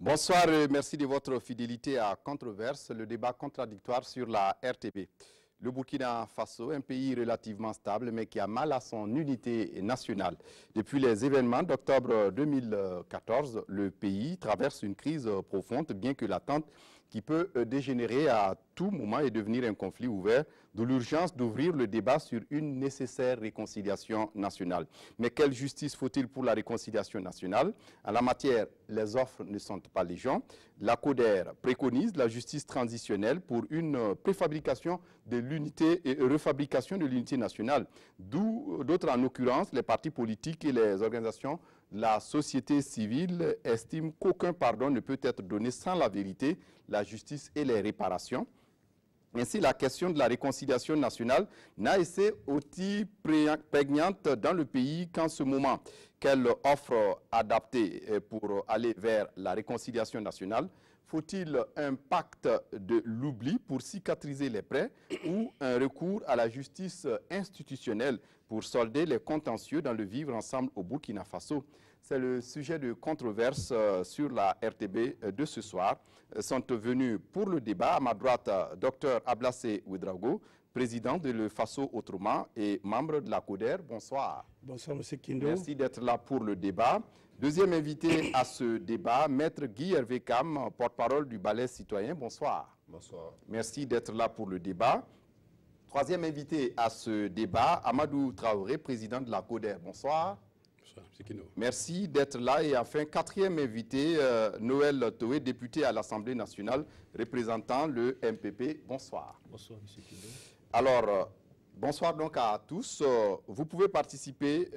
Bonsoir et merci de votre fidélité à Controverse, le débat contradictoire sur la RTB. Le Burkina Faso, un pays relativement stable mais qui a mal à son unité nationale. Depuis les événements d'octobre 2014, le pays traverse une crise profonde, bien que latente, qui peut dégénérer à tout moment et devenir un conflit ouvert, d'où l'urgence d'ouvrir le débat sur une nécessaire réconciliation nationale. Mais quelle justice faut-il pour la réconciliation nationale? En la matière, les offres ne sont pas légion. La CODER préconise la justice transitionnelle pour une préfabrication de l'unité et refabrication de l'unité nationale, d'où d'autres, en l'occurrence, les partis politiques et les organisations. La société civile estime qu'aucun pardon ne peut être donné sans la vérité, la justice et les réparations. Ainsi, la question de la réconciliation nationale n'a été aussi prégnante dans le pays qu'en ce moment. Quelle offre adaptée pour aller vers la réconciliation nationale? Faut-il un pacte de l'oubli pour cicatriser les plaies ou un recours à la justice institutionnelle pour solder les contentieux dans le vivre ensemble au Burkina Faso? C'est le sujet de controverse sur la RTB de ce soir. Sont venus pour le débat à ma droite Dr Ablassé Ouedraogo, président de Le Faso Autrement et membre de la CODER. Bonsoir. Bonsoir, M. Kindo. Merci d'être là pour le débat. Deuxième invité à ce débat, Maître Guy Hervé Cam, porte-parole du Balai citoyen. Bonsoir. Bonsoir. Merci d'être là pour le débat. Troisième invité à ce débat, Amadou Traoré, président de la CODER. Bonsoir. Bonsoir, M. Kindo. Merci d'être là. Et enfin, quatrième invité, Noël Toé, député à l'Assemblée nationale, représentant le MPP. Bonsoir. Bonsoir, M. Kindo. Alors, bonsoir donc à tous. Vous pouvez participer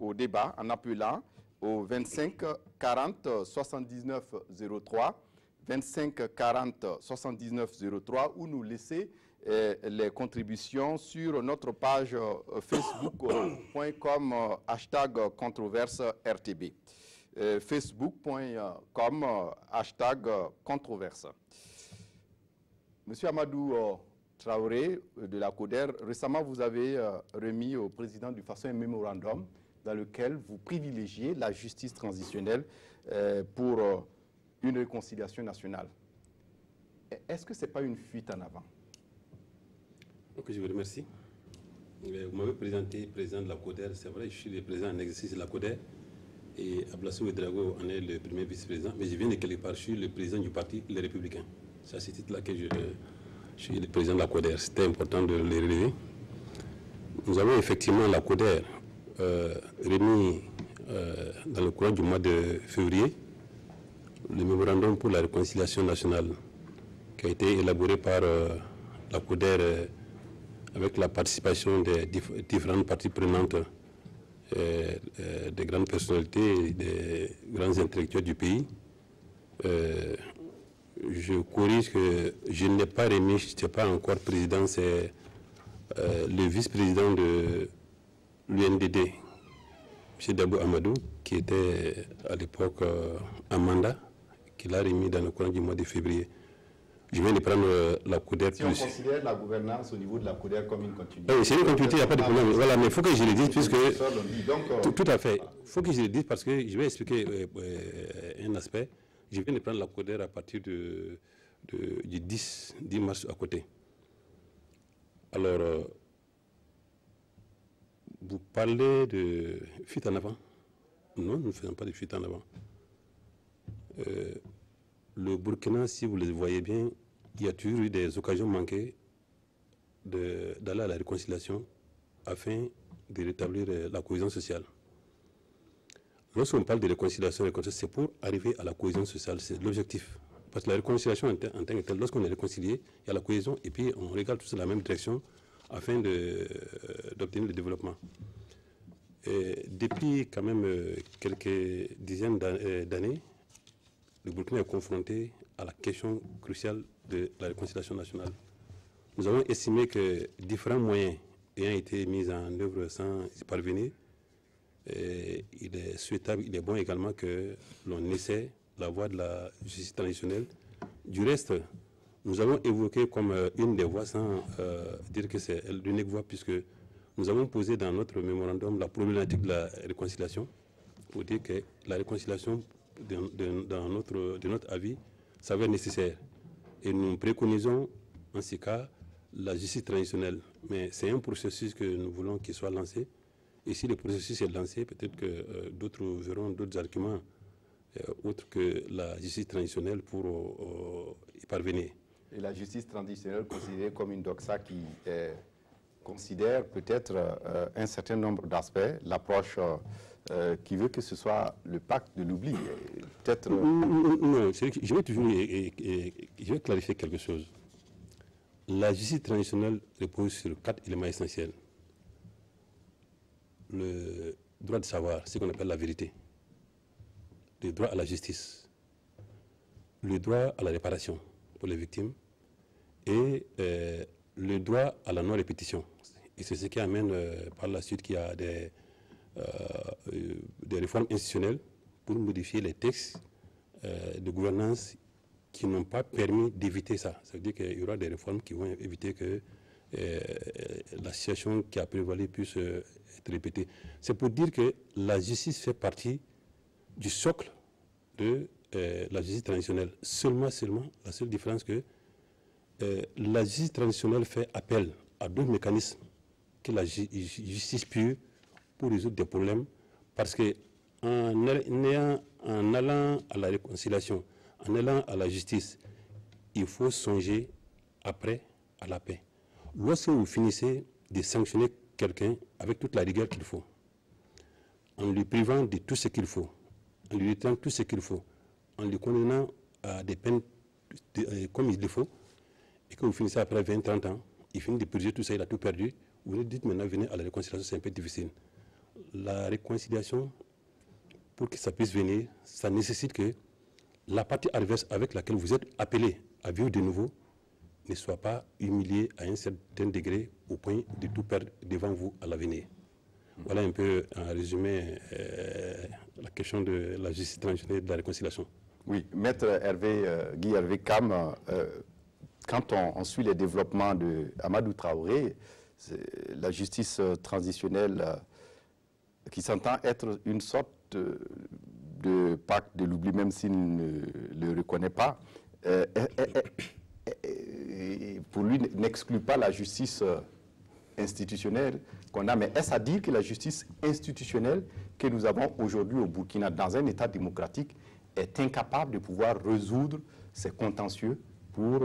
au débat en appelant au 25 40 79 03, 25 40 79 03, ou nous laisser les contributions sur notre page facebook.com hashtag controverse RTB. Facebook.com hashtag controverse. Monsieur Amadou Traoré de la CODER, récemment vous avez remis au président du Faso un mémorandum dans lequel vous privilégiez la justice transitionnelle pour une réconciliation nationale. Est-ce que ce n'est pas une fuite en avant? Ok, je vous remercie. Vous m'avez présenté président de la CODER. C'est vrai, je suis le président en exercice de la CODER et Ablassé Ouedraogo en est le premier vice-président. Mais je viens de quelque part, je suis le président du parti Les Républicains. C'est à ce titre-là que je suis le président de la CODER. C'était important de le relever. Nous avons effectivement la CODER remis dans le courant du mois de février le mémorandum pour la réconciliation nationale qui a été élaboré par la CODER avec la participation des différentes parties prenantes, des grandes personnalités et des grands intellectuels du pays. Je corrige que je n'ai pas remis, je n'étais pas encore président, c'est le vice-président de l'UNDD, M. Dabou Amadou, qui était à l'époque en mandat, qui l'a remis dans le courant du mois de février. Je viens de prendre la CODER. Si on considère la gouvernance au niveau de la CODER comme une continuité. Oui, c'est une continuité, il n'y a pas de problème. Voilà, mais il faut que je le dise, puisque... Tout à fait. Il faut que je le dise parce que je vais expliquer un aspect. Je viens de prendre la CODER à partir du 10 mars à côté. Alors, vous parlez de fuite en avant. Non, nous ne faisons pas de fuite en avant. Le Burkina, si vous le voyez bien, il y a toujours eu des occasions manquées d'aller à la réconciliation afin de rétablir la cohésion sociale. Lorsqu'on parle de réconciliation, c'est pour arriver à la cohésion sociale, c'est l'objectif. Parce que la réconciliation en tant que telle, lorsqu'on est réconcilié, il y a la cohésion et puis on regarde tous dans la même direction afin d'obtenir le développement. Et depuis quand même quelques dizaines d'années, le Burkina est confronté à la question cruciale de la réconciliation nationale. Nous avons estimé que différents moyens ayant été mis en œuvre sans y parvenir, il est souhaitable, il est bon également que l'on essaie la voie de la justice traditionnelle. Du reste, nous avons évoqué comme une des voies, sans dire que c'est l'unique voie, puisque nous avons posé dans notre mémorandum la problématique de la réconciliation, pour dire que la réconciliation de notre avis s'avère nécessaire. Et nous préconisons, en ce cas, la justice traditionnelle. Mais c'est un processus que nous voulons qu'il soit lancé. Et si le processus est lancé, peut-être que d'autres verront d'autres arguments autres que la justice traditionnelle pour y parvenir. Et la justice traditionnelle considérée comme une doxa qui considère peut-être un certain nombre d'aspects, l'approche qui veut que ce soit le pacte de l'oubli. Peut-être. Non, je vais toujours je vais clarifier quelque chose. La justice traditionnelle repose sur 4 éléments essentiels. Le droit de savoir, ce qu'on appelle la vérité. Le droit à la justice. Le droit à la réparation pour les victimes. Et le droit à la non-répétition. Et c'est ce qui amène par la suite qu'il y a des réformes institutionnelles pour modifier les textes de gouvernance qui n'ont pas permis d'éviter ça. Ça veut dire qu'il y aura des réformes qui vont éviter que la situation qui a prévalu puisse être répétée. C'est pour dire que la justice fait partie du socle de la justice traditionnelle. Seulement, la seule différence que la justice traditionnelle fait appel à d'autres mécanismes que la justice pure pour résoudre des problèmes, parce que en allant à la réconciliation, en allant à la justice, il faut songer après à la paix. Lorsque vous finissez de sanctionner quelqu'un avec toute la rigueur qu'il faut, en lui privant de tout ce qu'il faut, en lui retirant tout ce qu'il faut, en lui condamnant à des peines comme il le faut, et que vous finissez après 20-30 ans, il finit de purger tout ça, il a tout perdu, vous lui dites maintenant venez à la réconciliation, c'est un peu difficile. La réconciliation, pour que ça puisse venir, ça nécessite que la partie adverse avec laquelle vous êtes appelé à vivre de nouveau ne soit pas humiliée à un certain degré au point de tout perdre devant vous à l'avenir. Voilà un peu en résumé la question de la justice traditionnelle et de la réconciliation. Oui, Maître Guy Hervé Kam, quand on suit les développements de Amadou Traoré, la justice transitionnelle qui s'entend être une sorte de pacte de l'oubli, même s'il ne le reconnaît pas, pour lui n'exclut pas la justice institutionnelle qu'on a. Mais est-ce à dire que la justice institutionnelle que nous avons aujourd'hui au Burkina, dans un État démocratique, est incapable de pouvoir résoudre ces contentieux pour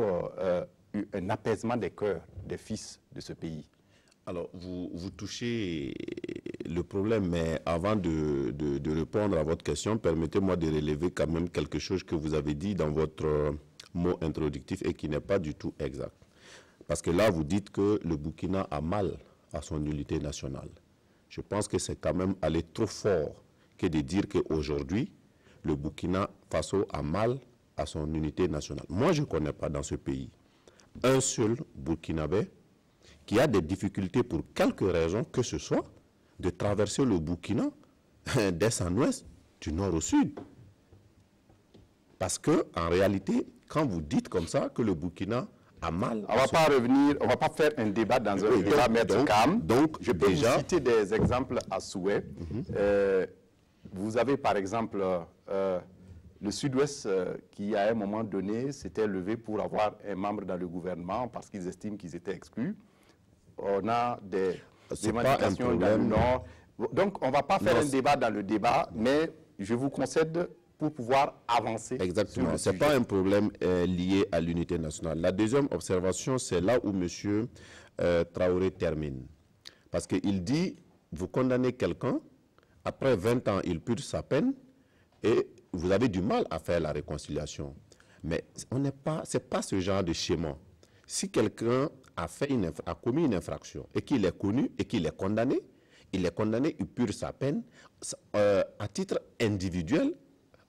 un apaisement des cœurs des fils de ce pays? Alors, vous touchez le problème, mais avant de répondre à votre question, permettez-moi de relever quand même quelque chose que vous avez dit dans votre mot introductif et qui n'est pas du tout exact. Parce que là, vous dites que le Burkina a mal à son unité nationale. Je pense que c'est quand même aller trop fort que de dire qu'aujourd'hui, le Burkina Faso a mal à son unité nationale. Moi, je ne connais pas dans ce pays un seul Burkinabé qui a des difficultés pour quelque raison que ce soit de traverser le Burkina d'est en ouest, du nord au sud. Parce que en réalité, quand vous dites comme ça que le Burkina a mal... On ne va pas revenir, on ne va pas faire un débat dans un débat, Maître Kam. Donc, je peux déjà vous citer des exemples à souhait. Vous avez par exemple le Sud-Ouest qui, à un moment donné, s'était levé pour avoir un membre dans le gouvernement parce qu'ils estiment qu'ils étaient exclus. On a des manifestations dans le Nord. Donc, on ne va pas faire un débat dans le débat, mais je vous concède pour pouvoir avancer. Exactement. Ce n'est pas un problème lié à l'unité nationale. La deuxième observation, c'est là où M. Traoré termine. Parce qu'il dit, vous condamnez quelqu'un, après 20 ans, il purge sa peine, et vous avez du mal à faire la réconciliation. Mais ce n'est pas ce genre de schéma. Si quelqu'un a commis une infraction et qu'il est connu et qu'il est condamné, il purge sa peine. À titre individuel,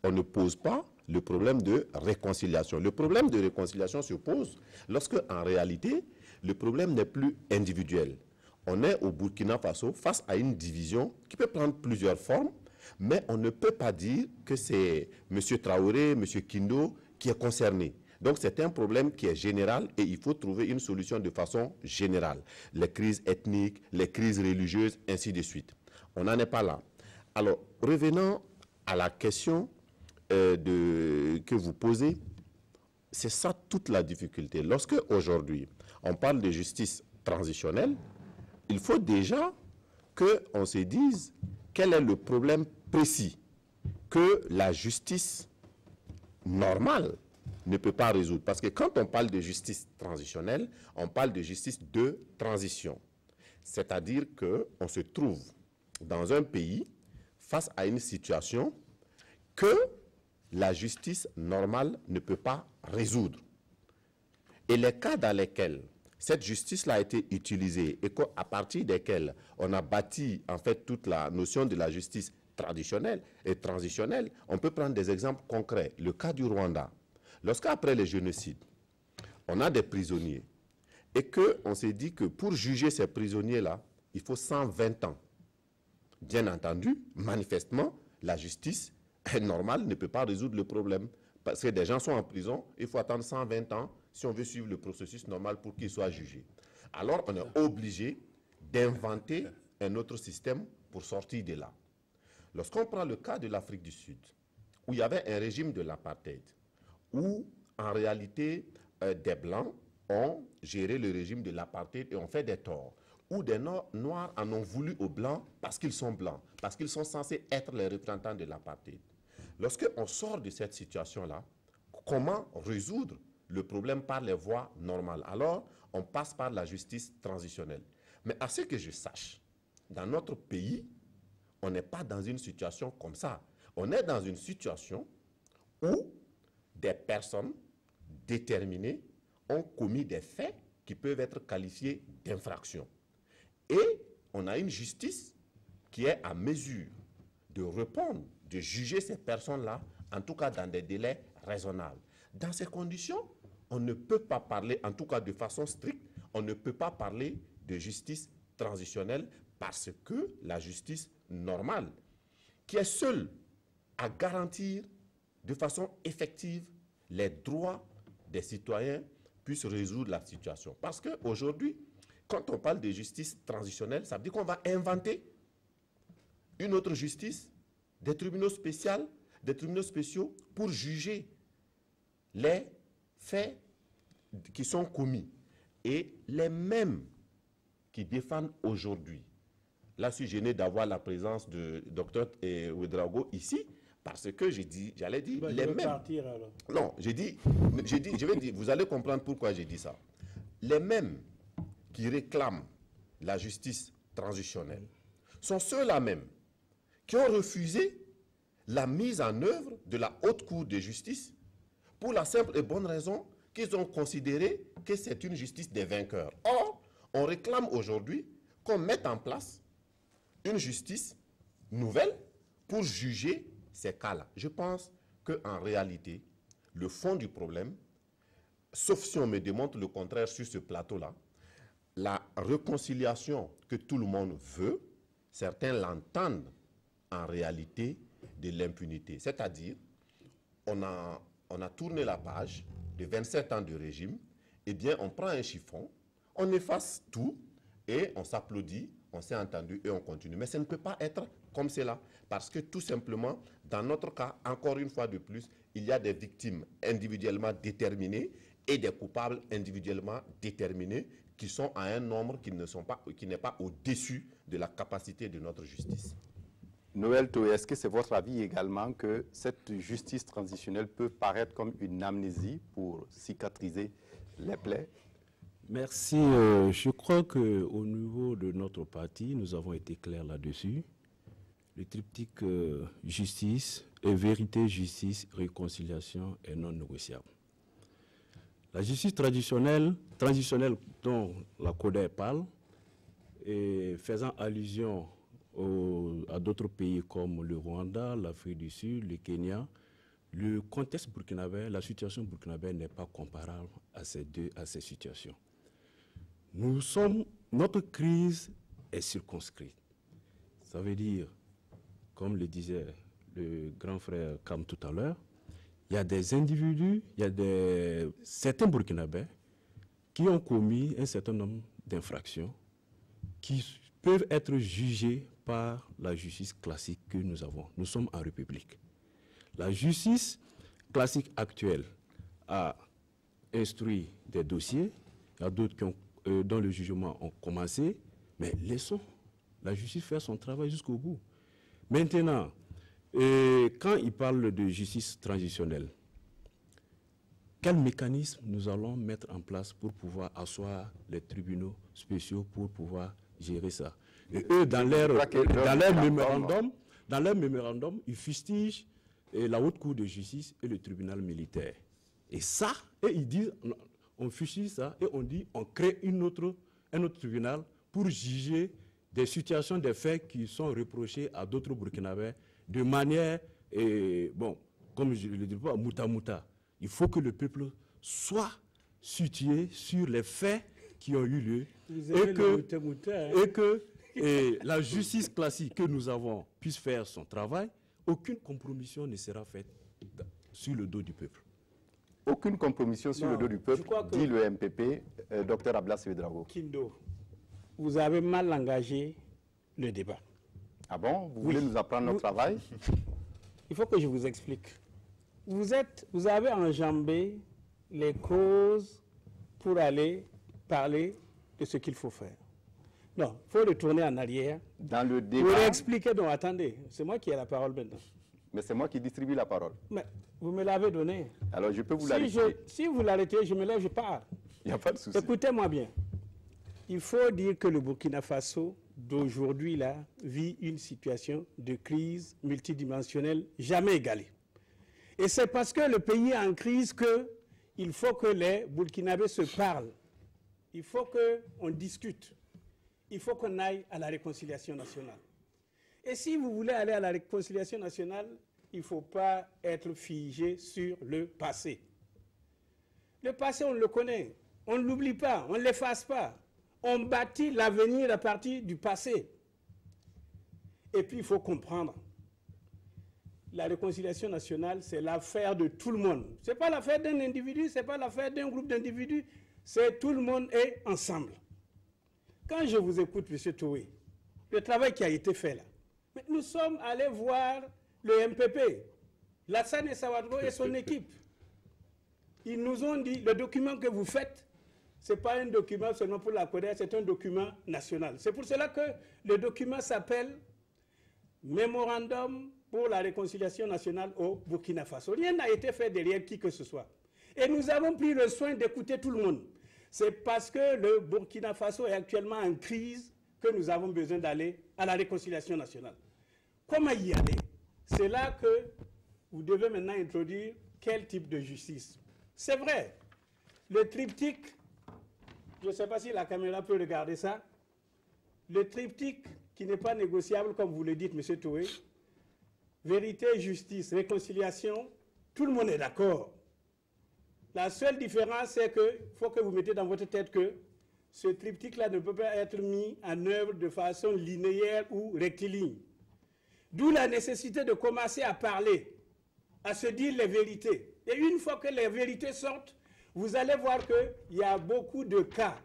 on ne pose pas le problème de réconciliation. Le problème de réconciliation se pose lorsque, en réalité, le problème n'est plus individuel. On est au Burkina Faso face à une division qui peut prendre plusieurs formes, mais on ne peut pas dire que c'est M. Traoré, M. Kindo qui est concerné. Donc c'est un problème qui est général et il faut trouver une solution de façon générale. Les crises ethniques, les crises religieuses, ainsi de suite. On n'en est pas là. Alors, revenons à la question que vous posez, c'est ça toute la difficulté. Lorsque aujourd'hui, on parle de justice transitionnelle, il faut déjà qu'on se dise quel est le problème précis que la justice normale ne peut pas résoudre. Parce que quand on parle de justice transitionnelle, on parle de justice de transition. C'est-à-dire qu'on se trouve dans un pays face à une situation que la justice normale ne peut pas résoudre. Et les cas dans lesquels cette justice-là a été utilisée et qu'à partir desquels on a bâti en fait toute la notion de la justice traditionnelle et transitionnelle, on peut prendre des exemples concrets. Le cas du Rwanda. Lorsqu'après le génocide, on a des prisonniers et qu'on s'est dit que pour juger ces prisonniers-là, il faut 120 ans. Bien entendu, manifestement, la justice normale ne peut pas résoudre le problème. Parce que des gens sont en prison, il faut attendre 120 ans si on veut suivre le processus normal pour qu'ils soient jugés. Alors, on est obligé d'inventer un autre système pour sortir de là. Lorsqu'on prend le cas de l'Afrique du Sud, où il y avait un régime de l'apartheid, où en réalité des Blancs ont géré le régime de l'apartheid et ont fait des torts, où des Noirs en ont voulu aux Blancs parce qu'ils sont Blancs, parce qu'ils sont censés être les représentants de l'apartheid. Lorsqu'on sort de cette situation-là, comment résoudre le problème par les voies normales? Alors, on passe par la justice transitionnelle. Mais à ce que je sache, dans notre pays, on n'est pas dans une situation comme ça. On est dans une situation où des personnes déterminées ont commis des faits qui peuvent être qualifiés d'infractions. Et on a une justice qui est à mesure de répondre, de juger ces personnes-là, en tout cas dans des délais raisonnables. Dans ces conditions, on ne peut pas parler, en tout cas de façon stricte, on ne peut pas parler de justice transitionnelle parce que la justice normale, qui est seule à garantir de façon effective les droits des citoyens, puisse résoudre la situation. Parce qu'aujourd'hui, quand on parle de justice transitionnelle, ça veut dire qu'on va inventer une autre justice, des tribunaux spéciaux pour juger les faits qui sont commis. Et les mêmes qui défendent aujourd'hui, là, je suis gêné d'avoir la présence de Dr Ouedraogo ici, parce que j'allais dire, les mêmes... Partir, alors. Non, je vais dire, vous allez comprendre pourquoi j'ai dit ça. Les mêmes qui réclament la justice transitionnelle sont ceux-là même qui ont refusé la mise en œuvre de la Haute Cour de justice pour la simple et bonne raison qu'ils ont considéré que c'est une justice des vainqueurs. Or, on réclame aujourd'hui qu'on mette en place une justice nouvelle pour juger ces cas-là. Je pense qu'en réalité, le fond du problème, sauf si on me démontre le contraire sur ce plateau-là, la réconciliation que tout le monde veut, certains l'entendent en réalité de l'impunité. C'est-à-dire, on a tourné la page de 27 ans de régime, eh bien, on prend un chiffon, on efface tout et on s'applaudit, on s'est entendu et on continue. Mais ça ne peut pas être comme cela, parce que tout simplement, dans notre cas, encore une fois de plus, il y a des victimes individuellement déterminées et des coupables individuellement déterminés qui sont à un nombre qui n'est pas au-dessus de la capacité de notre justice. Noël Toé, est-ce que c'est votre avis également que cette justice transitionnelle peut paraître comme une amnésie pour cicatriser les plaies? Merci. Je crois qu'au niveau de notre parti, nous avons été clairs là-dessus. Le triptyque justice, vérité, justice, réconciliation est non négociable. La justice traditionnelle dont la CODER parle, et faisant allusion à d'autres pays comme le Rwanda, l'Afrique du Sud, le Kenya, le contexte burkinabé, la situation burkinabé n'est pas comparable à ces situations. Notre crise est circonscrite. Ça veut dire, comme le disait le grand frère Kam tout à l'heure, il y a des individus, il y a certains Burkinabés qui ont commis un certain nombre d'infractions qui peuvent être jugées par la justice classique que nous avons. Nous sommes en République. La justice classique actuelle a instruit des dossiers, il y a d'autres dont le jugement ont commencé, mais laissons la justice faire son travail jusqu'au bout. Maintenant, quand il parle de justice transitionnelle, quel mécanisme nous allons mettre en place pour pouvoir asseoir les tribunaux spéciaux pour pouvoir gérer ça? Et eux, dans leur mémorandum, ils fustigent la Haute Cour de justice et le tribunal militaire. Et ça, et ils disent, on fustige ça et on dit, on crée un autre tribunal pour juger des situations, des faits qui sont reprochés à d'autres Burkinabés de manière, comme je le dis pas, mouta. Il faut que le peuple soit situé sur les faits qui ont eu lieu et que la justice classique que nous avons puisse faire son travail. Aucune compromission ne sera faite sur le dos du peuple. Aucune compromission sur le dos du peuple, dit le MPP, Dr Ablas Ouédraogo. Kindo, vous avez mal engagé le débat. Ah bon? Vous voulez nous apprendre notre travail? Il faut que je vous explique. Vous avez enjambé les causes pour aller parler de ce qu'il faut faire. Non, il faut retourner en arrière. Dans le débat. Pour expliquer, donc attendez, c'est moi qui ai la parole maintenant. Mais c'est moi qui distribue la parole. Mais vous me l'avez donnée. Alors je peux vous l'arrêter. Si vous l'arrêtez, je me lève, je pars. Il n'y a pas de souci. Écoutez-moi bien. Il faut dire que le Burkina Faso d'aujourd'hui là vit une situation de crise multidimensionnelle jamais égalée. Et c'est parce que le pays est en crise qu'il faut que les Burkinabés se parlent. Il faut qu'on discute. Il faut qu'on aille à la réconciliation nationale. Et si vous voulez aller à la réconciliation nationale, il ne faut pas être figé sur le passé. Le passé, on le connaît. On ne l'oublie pas, on ne l'efface pas. On bâtit l'avenir à partir du passé. Et puis, il faut comprendre. La réconciliation nationale, c'est l'affaire de tout le monde. Ce n'est pas l'affaire d'un individu, ce n'est pas l'affaire d'un groupe d'individus, c'est tout le monde est ensemble. Quand je vous écoute, M. Toué, le travail qui a été fait là, mais nous sommes allés voir le MPP, Lassane Sawadro et son équipe. Ils nous ont dit, le document que vous faites, ce n'est pas un document seulement pour la Côte, c'est un document national. C'est pour cela que le document s'appelle Mémorandum pour la réconciliation nationale au Burkina Faso. Rien n'a été fait derrière qui que ce soit. Et nous avons pris le soin d'écouter tout le monde. C'est parce que le Burkina Faso est actuellement en crise que nous avons besoin d'aller à la réconciliation nationale. Comment y aller? C'est là que vous devez maintenant introduire quel type de justice. C'est vrai, le triptyque, je ne sais pas si la caméra peut regarder ça, le triptyque qui n'est pas négociable, comme vous le dites, M. Toué, vérité, justice, réconciliation, tout le monde est d'accord. La seule différence, c'est qu'il faut que vous mettez dans votre tête que ce triptyque-là ne peut pas être mis en œuvre de façon linéaire ou rectiligne. D'où la nécessité de commencer à parler, à se dire les vérités. Et une fois que les vérités sortent, vous allez voir qu'il y a beaucoup de cas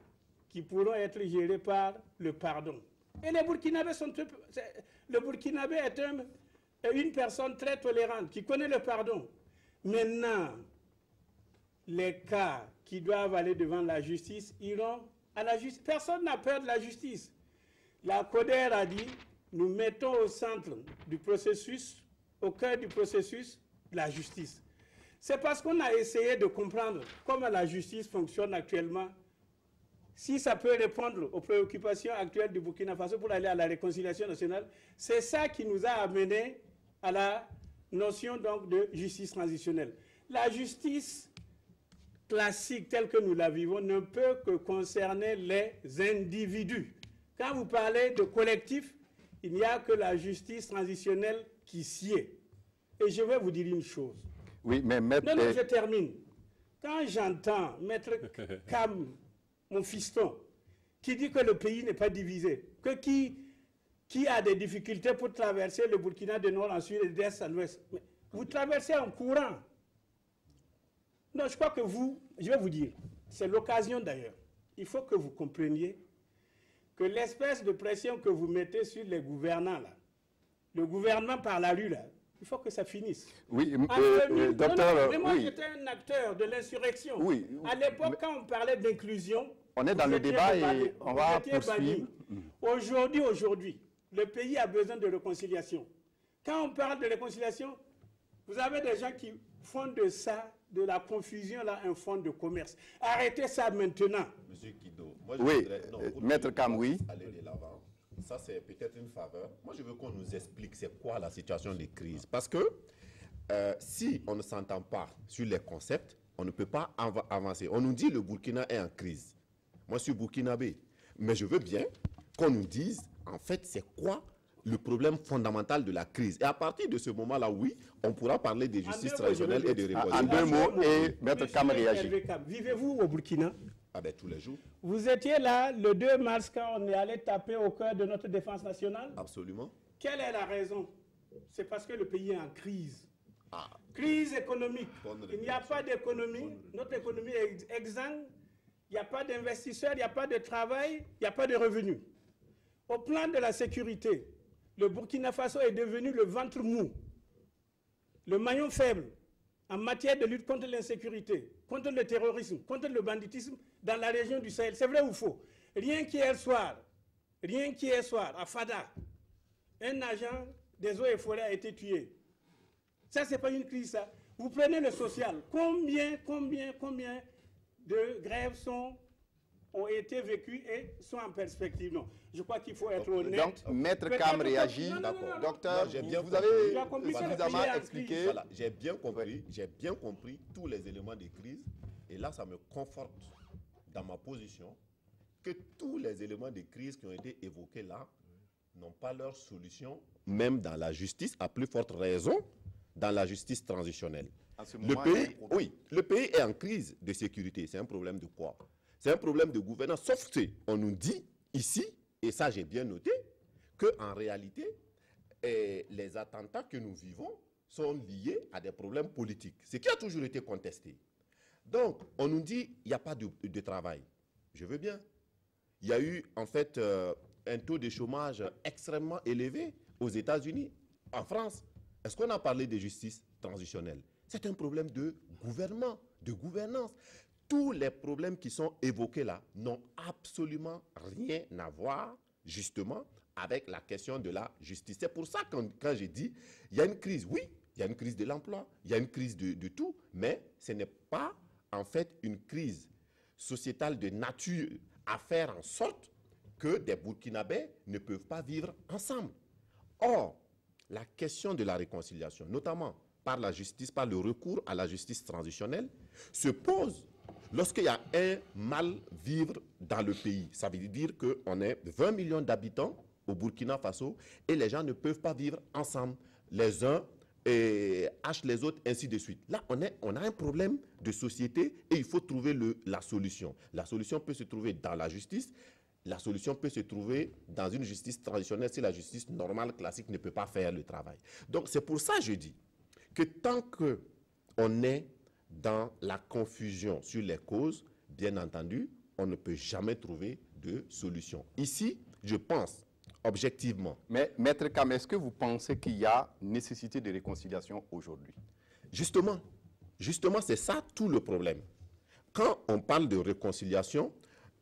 qui pourront être gérés par le pardon. Et les Burkinabés sont... Le Burkinabé est une personne très tolérante, qui connaît le pardon. Maintenant, les cas qui doivent aller devant la justice iront à la justice. Personne n'a peur de la justice. La CODER a dit, nous mettons au centre du processus, au cœur du processus, la justice. C'est parce qu'on a essayé de comprendre comment la justice fonctionne actuellement, si ça peut répondre aux préoccupations actuelles du Burkina Faso pour aller à la réconciliation nationale. C'est ça qui nous a amenés à la notion donc de justice transitionnelle. La justice classique telle que nous la vivons ne peut que concerner les individus. Quand vous parlez de collectif, il n'y a que la justice transitionnelle qui s'y est. Et je vais vous dire une chose. Oui, mais maître... Non, je termine. Quand j'entends maître Kam, mon fiston, qui dit que le pays n'est pas divisé, que qui a des difficultés pour traverser le Burkina de nord en sud et d'est en ouest, mais vous traversez en courant. Non, je crois que je vais vous dire, c'est l'occasion d'ailleurs. Il faut que vous compreniez que l'espèce de pression que vous mettez sur les gouvernants, là, le gouvernement par la rue, là, Il faut que ça finisse. Oui, docteur, moi oui. j'étais un acteur de l'insurrection. Oui. À l'époque, quand on parlait d'inclusion, on est dans le débat et on va poursuivre. Aujourd'hui, le pays a besoin de réconciliation. Quand on parle de réconciliation, vous avez des gens qui font de ça, de la confusion, là, un fonds de commerce. Arrêtez ça maintenant. Monsieur Kido, moi je oui, voudrais, Maître Kam, oui. Aller de l'avant. Ça, c'est peut-être une faveur. Moi, je veux qu'on nous explique c'est quoi la situation de crise. Parce que si on ne s'entend pas sur les concepts, on ne peut pas avancer. On nous dit que le Burkina est en crise. Moi, je suis burkinabé. Mais je veux bien qu'on nous dise, en fait, c'est quoi le problème fondamental de la crise. Et à partir de ce moment-là, oui, on pourra parler de justice traditionnelle et de réconciliation. En deux mots, et Maître Kam réagit. Vivez-vous au Burkina? Ah ben, tous les jours. Vous étiez là le 2 mars quand on est allé taper au cœur de notre défense nationale? Absolument. Quelle est la raison? C'est parce que le pays est en crise. Ah. Crise économique. Il n'y a pas d'économie. Notre économie est exsangue. Il n'y a pas d'investisseurs, il n'y a pas de travail, il n'y a pas de revenus. Au plan de la sécurité, le Burkina Faso est devenu le ventre mou, le maillon faible en matière de lutte contre l'insécurité, contre le terrorisme, contre le banditisme dans la région du Sahel. C'est vrai ou faux? Rien qu'hier soir, à Fada, un agent des eaux et forêts a été tué. Ça, ce n'est pas une crise, ça. Vous prenez le social. Combien de grèves ont été vécues et sont en perspective? Non. Je crois qu'il faut être honnête. Donc, Maître Kam réagit. Docteur, vous avez suffisamment expliqué. Voilà, j'ai bien compris tous les éléments de crise. Et là, ça me conforte dans ma position que tous les éléments de crise qui ont été évoqués là n'ont pas leur solution, même dans la justice, à plus forte raison, dans la justice transitionnelle. Le pays est en crise de sécurité. C'est un problème de quoi? C'est un problème de gouvernance. Sauf que on nous dit ici, et ça j'ai bien noté, qu'en réalité, les attentats que nous vivons sont liés à des problèmes politiques. Ce qui a toujours été contesté. Donc, on nous dit qu'il n'y a pas de travail. Je veux bien. Il y a eu en fait un taux de chômage extrêmement élevé aux États-Unis, en France. Est-ce qu'on a parlé de justice transitionnelle? C'est un problème de gouvernement, de gouvernance. Tous les problèmes qui sont évoqués là n'ont absolument rien à voir, justement, avec la question de la justice. C'est pour ça que quand j'ai dit, il y a une crise, oui, il y a une crise de l'emploi, il y a une crise de tout, mais ce n'est pas, en fait, une crise sociétale de nature à faire en sorte que des Burkinabés ne peuvent pas vivre ensemble. Or, la question de la réconciliation, notamment par la justice, par le recours à la justice transitionnelle, se pose lorsqu'il y a un mal-vivre dans le pays. Ça veut dire qu'on est 20 millions d'habitants au Burkina Faso et les gens ne peuvent pas vivre ensemble. Les uns hachent les autres, ainsi de suite. Là, on a un problème de société et il faut trouver la solution. La solution peut se trouver dans la justice. La solution peut se trouver dans une justice traditionnelle si la justice normale, classique, ne peut pas faire le travail. Donc, c'est pour ça que je dis que tant qu'on est dans la confusion sur les causes, bien entendu, on ne peut jamais trouver de solution. Ici, je pense, objectivement. Mais, Maître Kam, est-ce que vous pensez qu'il y a nécessité de réconciliation aujourd'hui? Justement, c'est ça tout le problème. Quand on parle de réconciliation,